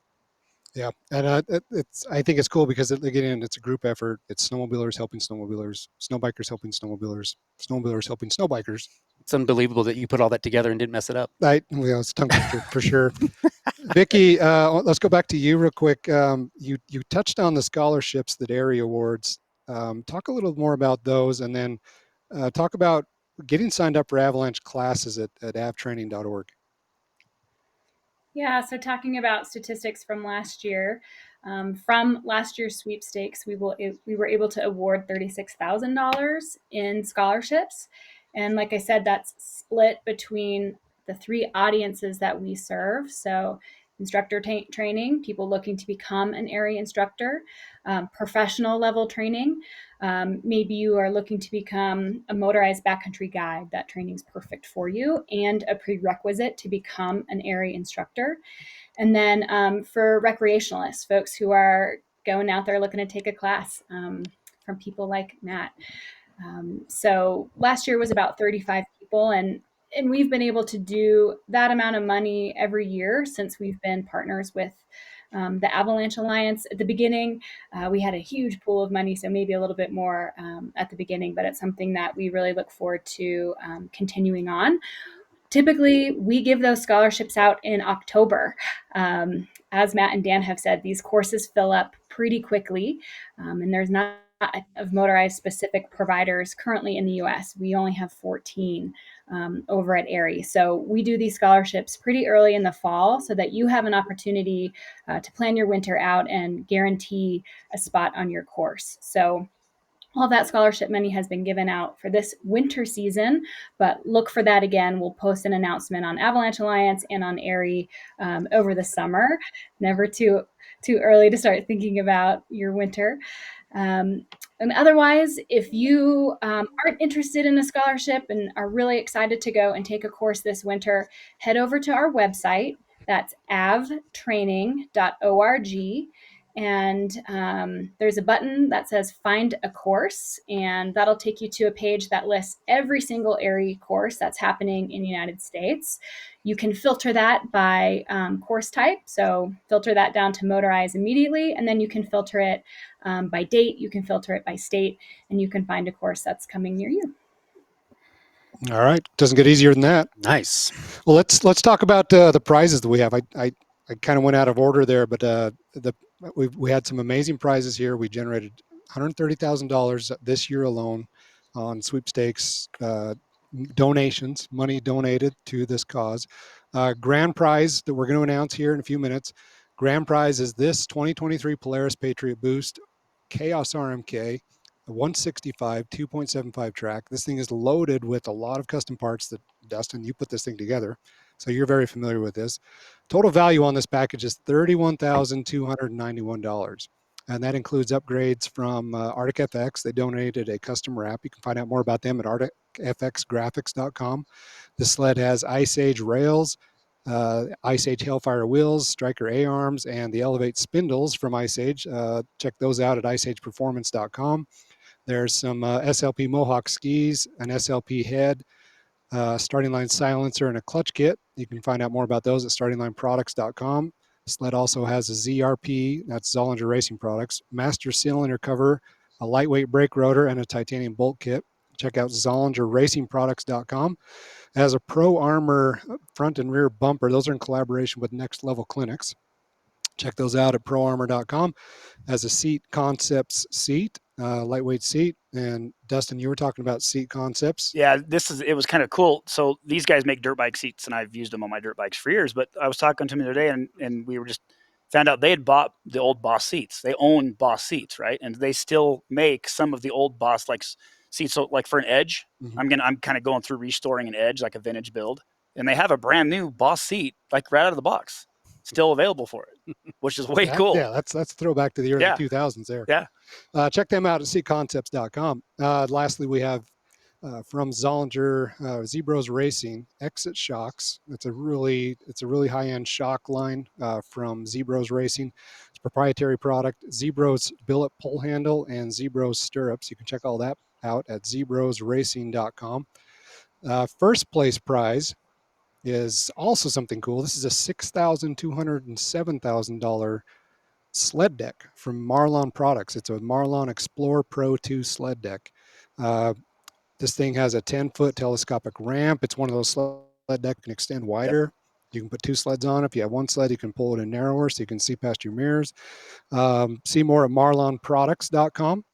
Yeah, and I think it's cool because again, it's a group effort. It's snowmobilers helping snowmobilers, snowbikers helping snowmobilers, snowmobilers helping snowbikers. It's unbelievable that you put all that together and didn't mess it up. It's tongue twister for sure. Vicki, let's go back to you real quick. You touched on the scholarships that ARI awards. Talk a little more about those, and then talk about getting signed up for Avalanche classes at avtraining.org. Yeah, so talking about statistics from last year, from last year's sweepstakes, we were able to award $36,000 in scholarships. And like I said, that's split between the 3 audiences that we serve. So instructor training, people looking to become an ARI instructor, professional level training. Maybe you are looking to become a motorized backcountry guide. That training is perfect for you and a prerequisite to become an ARI instructor. And then for recreationalists, folks who are going out there looking to take a class from people like Matt. So last year was about 35 people, and we've been able to do that amount of money every year since we've been partners with the Avalanche Alliance. At the beginning, we had a huge pool of money, so maybe a little bit more at the beginning, but it's something that we really look forward to continuing on. Typically, we give those scholarships out in October. As Matt and Dan have said, these courses fill up pretty quickly, and there's not of motorized specific providers currently in the US. We only have 14 over at ARI. So we do these scholarships pretty early in the fall so that you have an opportunity to plan your winter out and guarantee a spot on your course. So all that scholarship money has been given out for this winter season, but look for that again. We'll post an announcement on Avalanche Alliance and on ARI over the summer. Never too early to start thinking about your winter. And otherwise, if you aren't interested in a scholarship and are really excited to go and take a course this winter, head over to our website. That's avtraining.org. And there's a button that says Find a Course, and that'll take you to a page that lists every single ARI course that's happening in the United States. You can filter that by course type, so filter that down to motorized immediately, and then you can filter it by date, you can filter it by state, and you can find a course that's coming near you. All right, doesn't get easier than that. Nice. Well, let's talk about the prizes that we have. I kind of went out of order there, but we had some amazing prizes here. We generated $130,000 this year alone on sweepstakes donations, money donated to this cause. Grand prize that we're going to announce here in a few minutes. Grand prize is this 2023 Polaris Patriot Boost Khaos RMK. A 165 2.75 track. This thing is loaded with a lot of custom parts that, Dustin, you put this thing together, so you're very familiar with this. Total value on this package is $31,291, and that includes upgrades from Arctic FX. They donated a custom wrap. You can find out more about them at arcticfxgraphics.com. The sled has Ice Age rails, Ice Age Hellfire wheels, Striker A-arms, and the Elevate spindles from Ice Age. Check those out at iceageperformance.com. There's some SLP Mohawk skis, an SLP head, starting line silencer, and a clutch kit. You can find out more about those at startinglineproducts.com. Sled also has a ZRP, that's Zollinger Racing Products, master cylinder cover, a lightweight brake rotor, and a titanium bolt kit. Check out ZollingerRacingProducts.com. It has a Pro Armor front and rear bumper. Those are in collaboration with Next Level Clinics. Check those out at proarmor.com. As a Seat Concepts seat, lightweight seat. And Dustin, you were talking about Seat Concepts. Yeah, it was kind of cool. So these guys make dirt bike seats, and I've used them on my dirt bikes for years. But I was talking to them the other day, and we were just found out they had bought the old Boss seats. They own Boss seats, right? And they still make some of the old Boss like seats. So like for an Edge, I'm kind of going through restoring an Edge, like a vintage build, and they have a brand new Boss seat, like right out of the box, still available for it, which is way cool. Yeah, that's a throwback to the early 2000s there. Yeah. Check them out at seatconcepts.com. Lastly, we have from Zollinger Zebros Racing Exit Shocks. It's a really high-end shock line from Zebros Racing. It's a proprietary product. Zebros billet pull handle and Zebros stirrups. You can check all that out at zebrosracing.com. First place prize is also something cool. This is a $6,207,000 sled deck from Marlon Products. It's a Marlon Explorer Pro 2 sled deck. This thing has a 10-foot telescopic ramp. It's one of those sled decks that can extend wider. Yep. You can put two sleds on. If you have one sled, you can pull it in narrower so you can see past your mirrors. See more at marlonproducts.com.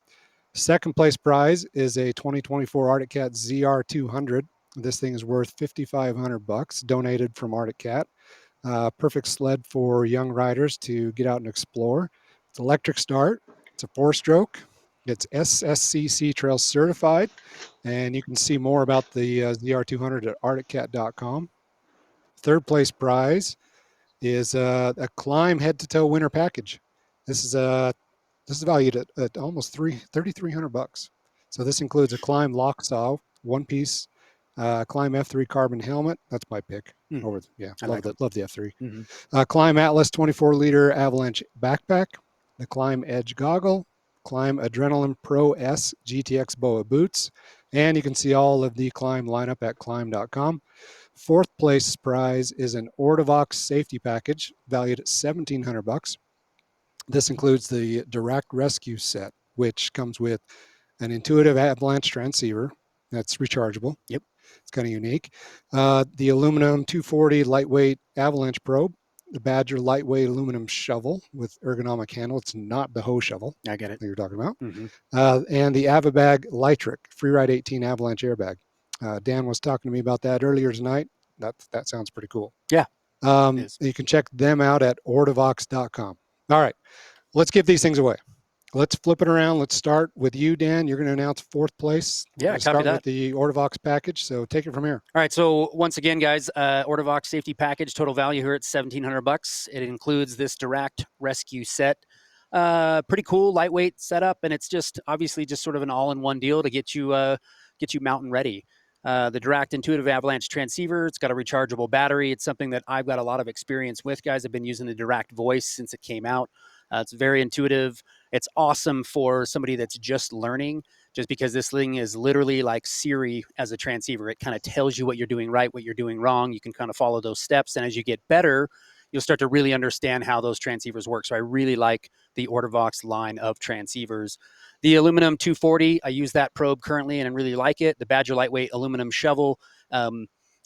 Second place prize is a 2024 Arctic Cat ZR200. This thing is worth $5,500, donated from Arctic Cat. Perfect sled for young riders to get out and explore. It's electric start. It's a 4-stroke. It's SSCC Trail certified, and you can see more about the ZR200 at arcticcat.com. Third place prize is a Klim head-to-toe winter package. This is valued at almost $3,300. So this includes a Klim lock saw, one-piece Klim F3 carbon helmet. That's my pick. Love the F3. Klim Atlas 24-liter Avalanche backpack, the Klim Edge goggle, Klim Adrenaline Pro S GTX BOA boots, and you can see all of the Klim lineup at klim.com. Fourth place prize is an Ortovox safety package valued at $1,700. This includes the Direct Rescue set, which comes with an intuitive Avalanche transceiver that's rechargeable. Yep. It's kind of unique. The aluminum 240 lightweight Avalanche probe, the Badger lightweight aluminum shovel with ergonomic handle. It's not the hoe shovel. I get it. That you're talking about. And the Avabag Lightric Freeride 18 Avalanche airbag. Dan was talking to me about that earlier tonight. That sounds pretty cool. Yeah. You can check them out at ortovox.com. All right, let's give these things away. Let's flip it around. Let's start with you, Dan. You're going to announce fourth place. Yeah, we'll start with the Ortovox package. So take it from here. All right. So once again, guys, Ortovox safety package, total value here at $1,700. It includes this Direct Rescue set. Pretty cool, lightweight setup, and it's just obviously just sort of an all-in-one deal to get you mountain ready. The Direct Intuitive Avalanche transceiver, it's got a rechargeable battery. It's something that I've got a lot of experience with, guys. I've been using the Direct Voice since it came out. It's very intuitive. It's awesome for somebody that's just learning, just because this thing is literally like Siri as a transceiver. It kind of tells you what you're doing right, what you're doing wrong. You can kind of follow those steps. And as you get better, you'll start to really understand how those transceivers work. So I really like the Ortovox line of transceivers. The aluminum 240, I use that probe currently and I really like it. The Badger lightweight aluminum shovel.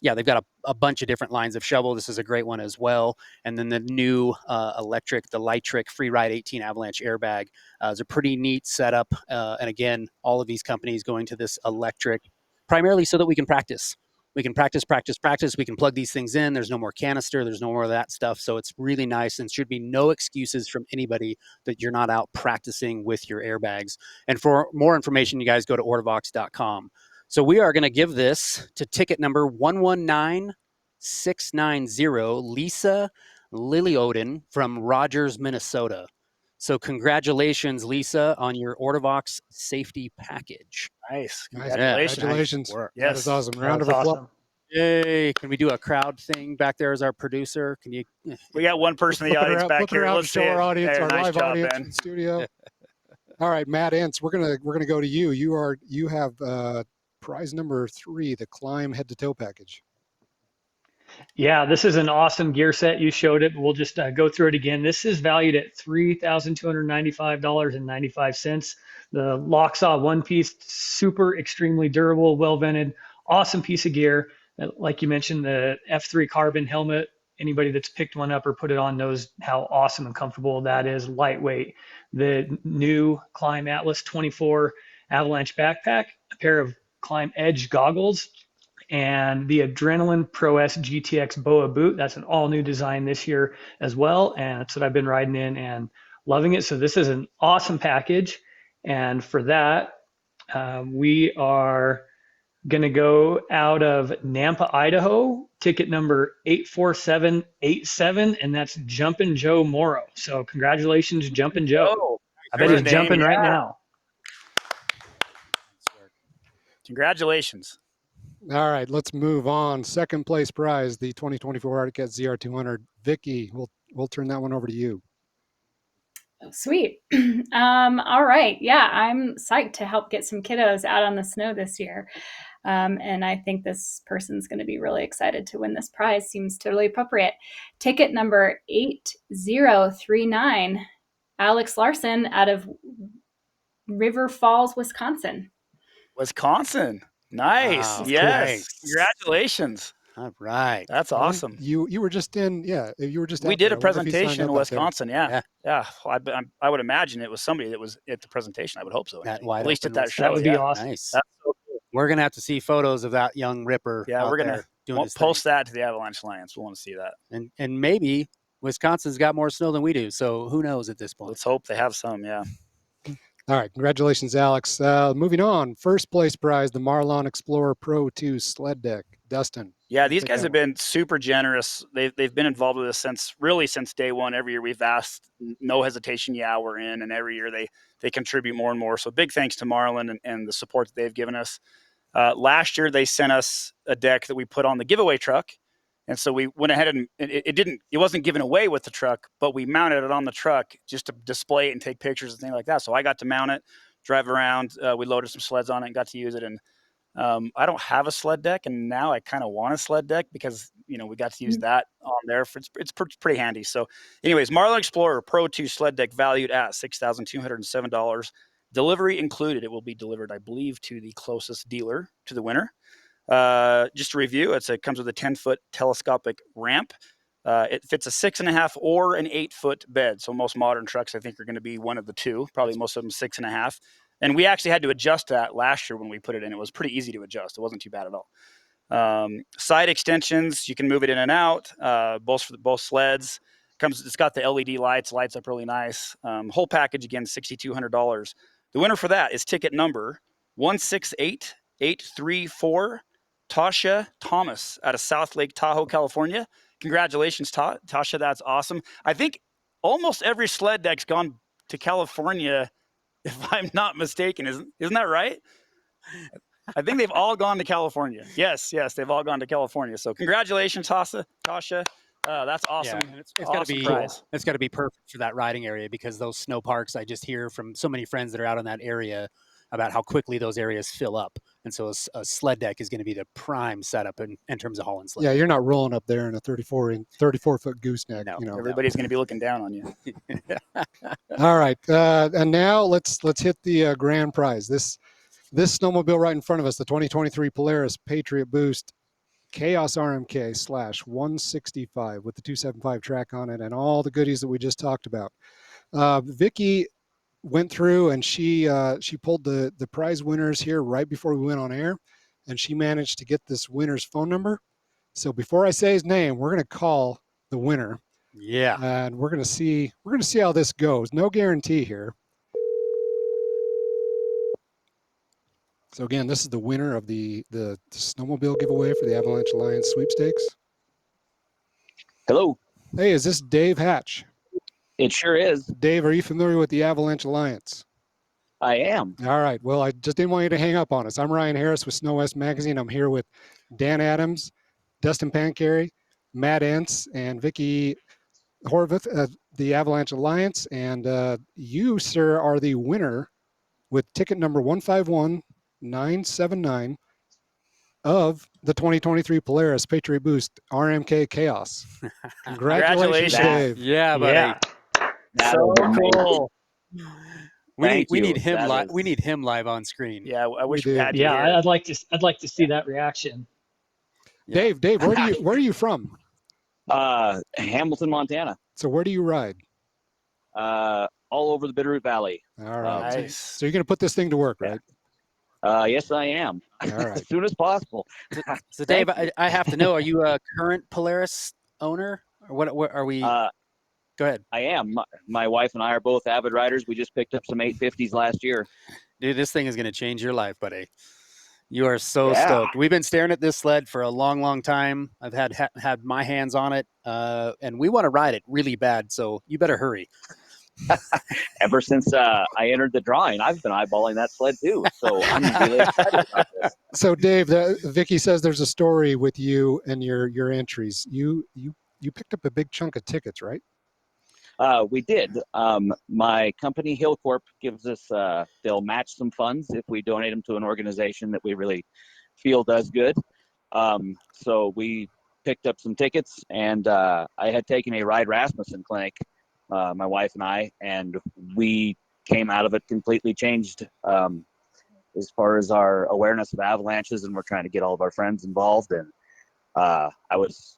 They've got a bunch of different lines of shovel. This is a great one as well. And then the new the Lightric Freeride 18 Avalanche airbag is a pretty neat setup. And again, all of these companies going to this electric primarily so that we can practice. We can practice. We can plug these things in. There's no more canister. There's no more of that stuff. So it's really nice and should be no excuses from anybody that you're not out practicing with your airbags. And for more information, you guys go to ortovox.com. So we are going to give this to ticket number 119690, Lisa Lilleodden from Rogers, Minnesota. So congratulations, Lisa, on your Ortovox safety package. Nice. Congratulations. Nice. Yes. That is awesome. Round of applause. Awesome. Yay. Can we do a crowd thing back there as our producer? Can you? We got one person in the audience back here. Let's show our audience, our nice live job, audience Ben. in the studio. All right, Matt Entz, we're gonna go to you. You have prize number 3, the Klim head-to-toe package. Yeah, this is an awesome gear set. You showed it. We'll just go through it again. This is valued at $3,295.95. The lock saw one piece, super extremely durable, well vented, awesome piece of gear. Like you mentioned, the F3 carbon helmet. Anybody that's picked one up or put it on knows how awesome and comfortable that is. Lightweight. The new Klim Atlas 24 Avalanche backpack, a pair of Klim Edge goggles, and the Adrenaline Pro S GTX BOA boot. That's an all new design this year as well. And that's what I've been riding in and loving it. So this is an awesome package. And for that, we are going to go out of Nampa, Idaho, ticket number 84787. And that's Jumpin Joe Morrow. So congratulations, Jumpin Joe. I bet he's jumping right now. Congratulations. All right, let's move on. Second place prize, the 2024 Arctic Cat ZR200. Vicky, we'll turn that one over to you. Oh, sweet. All right. Yeah, I'm psyched to help get some kiddos out on the snow this year. And I think this person's going to be really excited to win this prize. Seems totally appropriate. Ticket number 8039, Alex Larson out of River Falls, Wisconsin. Nice. Wow, yes. nice. Congratulations. All right. That's awesome. You were just in, you were just. We did a there. I wonder if he signed presentation in up out there. Wisconsin. Yeah. Well, I would imagine it was somebody that was at the presentation. I would hope so. That At wide least at open that show. That would be yeah. awesome. Nice. That's so cool. We're going to have to see photos of that young ripper. Yeah, out we're gonna there doing We'll his post thing. that to the Avalanche Alliance. We want to see that. And maybe Wisconsin's got more snow than we do. So who knows at this point? Let's hope they have some. Yeah. All right, congratulations, Alex. Moving on, first place prize, the Marlon Explorer Pro 2 sled deck. Dustin. Yeah, you these take guys that have one. been super generous. They've been involved with this since day one. Every year we've asked, no hesitation. Yeah, we're in, and every year they contribute more and more. So big thanks to Marlon and the support that they've given us. Last year they sent us a deck that we put on the giveaway truck, and so we went ahead and it wasn't given away with the truck, but we mounted it on the truck just to display it and take pictures and things like that. So I got to mount it, drive around. We loaded some sleds on it and got to use it. And I don't have a sled deck, and now I kind of want a sled deck because we got to use that on there. It's pretty handy. So, anyways, Marlon Explorer Pro 2 sled deck valued at $6,207, delivery included. It will be delivered, I believe, to the closest dealer to the winner. Just to review, it comes with a 10-foot telescopic ramp. It fits a 6.5 or an 8-foot bed. So most modern trucks, I think, are going to be one of the two. Probably most of them 6.5. And we actually had to adjust that last year when we put it in. It was pretty easy to adjust. It wasn't too bad at all. Side extensions, you can move it in and out, both sleds. It's got the LED lights up really nice. Whole package, again, $6,200. The winner for that is ticket number 168834, Tasha Thomas out of South Lake Tahoe, California. Congratulations, Tasha. That's awesome. I think almost every sled deck's gone to California, if I'm not mistaken. Isn't that right? I think they've all gone to California. Yes, they've all gone to California. So congratulations, Tasha. That's awesome. Yeah, it's awesome got to be prize. It's got to be perfect for that riding area, because those snow parks, I just hear from so many friends that are out in that area about how quickly those areas fill up. And so a sled deck is going to be the prime setup in terms of hauling sleds. Yeah, you're not rolling up there in a 34-foot gooseneck. No. Everybody's going to be looking down on you. All right, and now let's hit the grand prize. This snowmobile right in front of us, the 2023 Polaris Patriot Boost Khaos RMK /165 with the 275 track on it and all the goodies that we just talked about. Vicky went through and she pulled the prize winners here right before we went on air, and she managed to get this winner's phone number. So before I say his name, we're going to call the winner. Yeah. And we're going to see how this goes. No guarantee here. So again, this is the winner of the snowmobile giveaway for the Avalanche Alliance sweepstakes. Hello. Hey, is this Dave Hatch? It sure is. Dave, are you familiar with the Avalanche Alliance? I am. All right. Well, I just didn't want you to hang up on us. I'm Ryan Harris with SnoWest Magazine. I'm here with Dan Adams, Dustin Pancarry, Matt Entz, and Vicky Horvath of the Avalanche Alliance. And you, sir, are the winner with ticket number 151979 of the 2023 Polaris Patriot Boost RMK Khaos. Congratulations, Dave. Yeah, buddy. Yeah. So cool. We Thank you. need him That live. is- We need him live on screen. Yeah, I wish We we do. had you Yeah, here. I'd like to see that reaction. Yeah. Dave, where are you from? Hamilton, Montana. So where do you ride? All over the Bitterroot Valley. All right. Nice. So you're going to put this thing to work, right? Yes, I am. All right. As soon as possible. So Dave, Thank I have to know: are you a current Polaris owner, or what are we? Go ahead, I am. My wife and I are both avid riders. We just picked up some 850s last year. dude. This thing is going to change your life, buddy. You are so Yeah. stoked. We've been staring at this sled for a long, long time. I've had my hands on it, and we want to ride it really bad. So you better hurry. Ever since I entered the drawing, I've been eyeballing that sled too. So I'm really excited about this. So Dave, Vicky says there's a story with you and your entries. You picked up a big chunk of tickets, right? We did. My company, Hillcorp, gives us, they'll match some funds if we donate them to an organization that we really feel does good. So we picked up some tickets, and I had taken a Ride Rasmussen clinic, my wife and I, and we came out of it completely changed as far as our awareness of avalanches, and we're trying to get all of our friends involved. And I was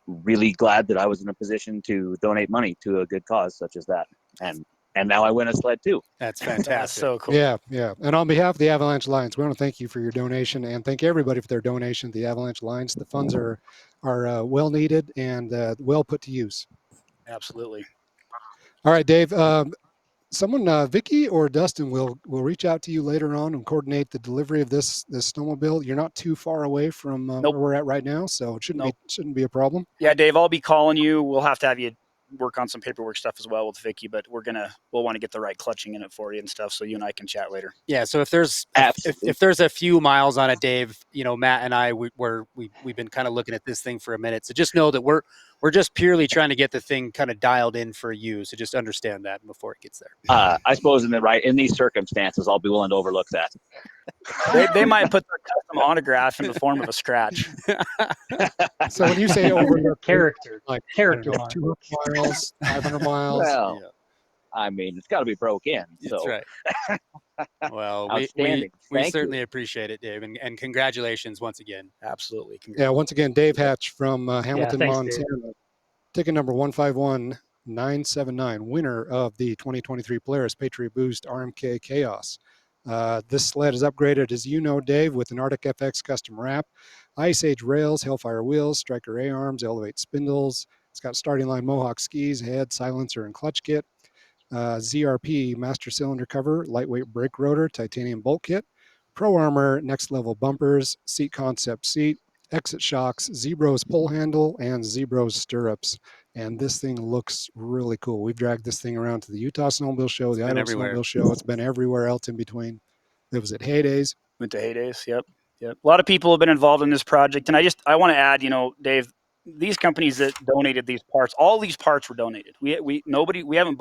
really glad that I was in a position to donate money to a good cause such as that. And now I win a sled too. That's fantastic. That's so cool. Yeah. And on behalf of the Avalanche Alliance, we want to thank you for your donation and thank everybody for their donation to the Avalanche Alliance. The funds are well needed and well put to use. Absolutely. All right, Dave. someone, Vicky or Dustin, will reach out to you later on and coordinate the delivery of this snowmobile. You're not too far away from Nope. where we're at right now, so it Nope. shouldn't be a problem. Yeah, Dave, I'll be calling you. We'll have you work on some paperwork stuff as well with Vicky, but we'll want to get the right clutching in it for you and stuff, so you and I can chat later. Yeah. So if there's a few miles on it, Dave, Matt and I we've been kind of looking at this thing for a minute. So just know that we're just purely trying to get the thing kind of dialed in for you. So just understand that before it gets there. I suppose in these circumstances, I'll be willing to overlook that. They might put their custom autograph in the form of a scratch. So when you say over character, like character 200 miles, 500 miles, Well, I mean, it's got to be broke in. So. That's right. Well, Outstanding. we Thank certainly you. appreciate it, Dave, and congratulations once again. Absolutely. yeah. Once again, Dave Hatch from Hamilton, thanks, Montana, ticket number 151979, winner of the 2023 Polaris Patriot Boost RMK Khaos. This sled is upgraded, as you know, Dave, with an Arctic FX custom wrap, Ice Age rails, Hellfire wheels, Striker A-arms, Elevate spindles. It's got starting line Mohawk skis, head, silencer, and clutch kit. ZRP master cylinder cover, lightweight brake rotor, titanium bolt kit, Pro Armor next level bumpers, seat concept seat, exit shocks, Zebros pull handle, and Zebros stirrups. And this thing looks really cool. We've dragged this thing around to the Utah Snowmobile Show, the Idaho Snowmobile Show. It's been everywhere else in between. It was at Heydays. Went to Heydays. Yep. A lot of people have been involved in this project, and I want to add, Dave, these companies that donated these parts, all these parts were donated. We haven't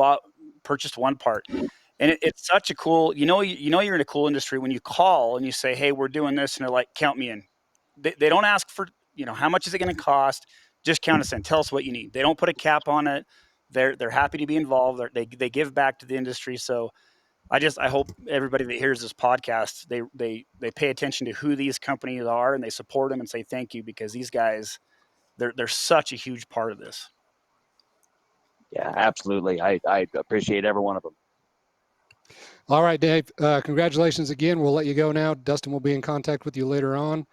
purchased one part, and it's such a cool. You're in a cool industry when you call and you say, "Hey, we're doing this," and they're like, "Count me in." They don't ask for how much is it going to cost. Just count us in. Tell us what you need. They don't put a cap on it. They're happy to be involved. They give back to the industry. So I hope everybody that hears this podcast, they pay attention to who these companies are and they support them and say thank you, because these guys, they're such a huge part of this. Yeah, absolutely. I appreciate every one of them. All right, Dave. Congratulations again. We'll let you go now. Dustin will be in contact with you later on.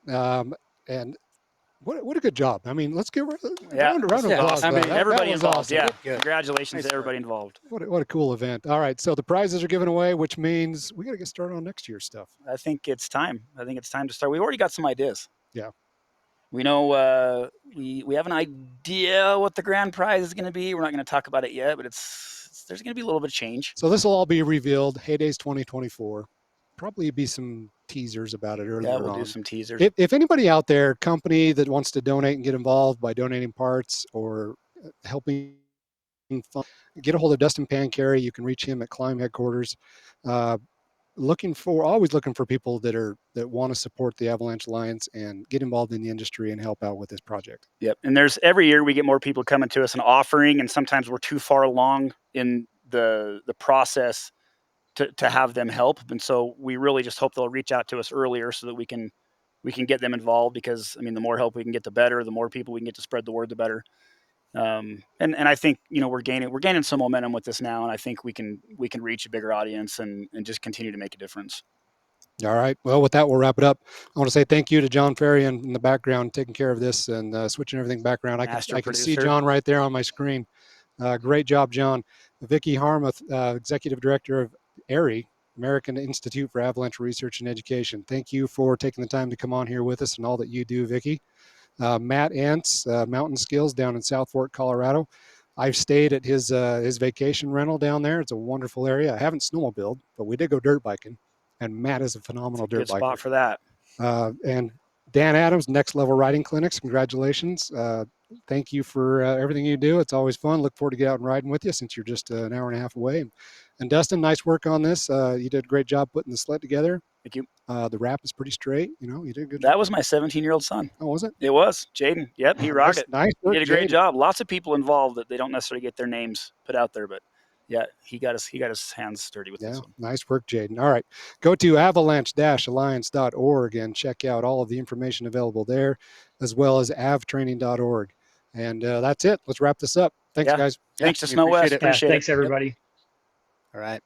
And what a good job. I mean, let's give a round of applause. I mean, everybody involved. Awesome. Yeah. Good. Congratulations Nice to everybody involved. What a cool event. All right. So the prizes are given away, which means we got to get started on next year's stuff. I think it's time. To start. We've already got some ideas. Yeah. We know we have an idea what the grand prize is going to be. We're not going to talk about it yet, but there's going to be a little bit of change. So this will all be revealed. Heydays 2024. Probably be some teasers about it earlier on. Yeah, we'll do some teasers. If anybody out there, company that wants to donate and get involved by donating parts or helping get a hold of Dustin Pancarry. You can reach him at Klim headquarters. Always looking for people that want to support the Avalanche Alliance and get involved in the industry and help out with this project. Yep. And every year we get more people coming to us and offering, and sometimes we're too far along in the process to have them help. And so we really just hope they'll reach out to us earlier so that we can get them involved, because the more help we can get, the better. The more people we can get to spread the word, the better. And I think, we're gaining some momentum with this now. And I think we can reach a bigger audience and just continue to make a difference. All right. Well, with that, we'll wrap it up. I want to say thank you to John Ferry in the background, taking care of this and switching everything back around. I can see John right there on my screen. Great job, John. Vicky Harmuth, Executive Director of ARI, American Institute for Avalanche Research and Education. Thank you for taking the time to come on here with us and all that you do, Vicky. Matt Antz, Mountain Skills down in South Fork, Colorado. I've stayed at his vacation rental down there. It's a wonderful area. I haven't snowmobiled, but we did go dirt biking, and Matt is a phenomenal dirt biker. Good spot for that. And Dan Adams, Next Level Riding Clinics. Congratulations. Thank you for everything you do. It's always fun. Look forward to get out and riding with you since you're just an hour and a half away. And Dustin, nice work on this. You did a great job putting the sled together. Thank you. The wrap is pretty straight. You did a good job. That was my 17-year-old son. Oh, was it? It was. Jaden. Yep, he rocked it. Nice work, he did a great job. Lots of people involved that they don't necessarily get their names put out there, but yeah, he got his hands dirty with this one. Nice work, Jaden. All right. Go to avalanche-alliance.org and check out all of the information available there, as well as avtraining.org. And that's it. Let's wrap this up. Thanks, guys. Thanks to SnoWest. Appreciate it. Thanks, everybody. All right.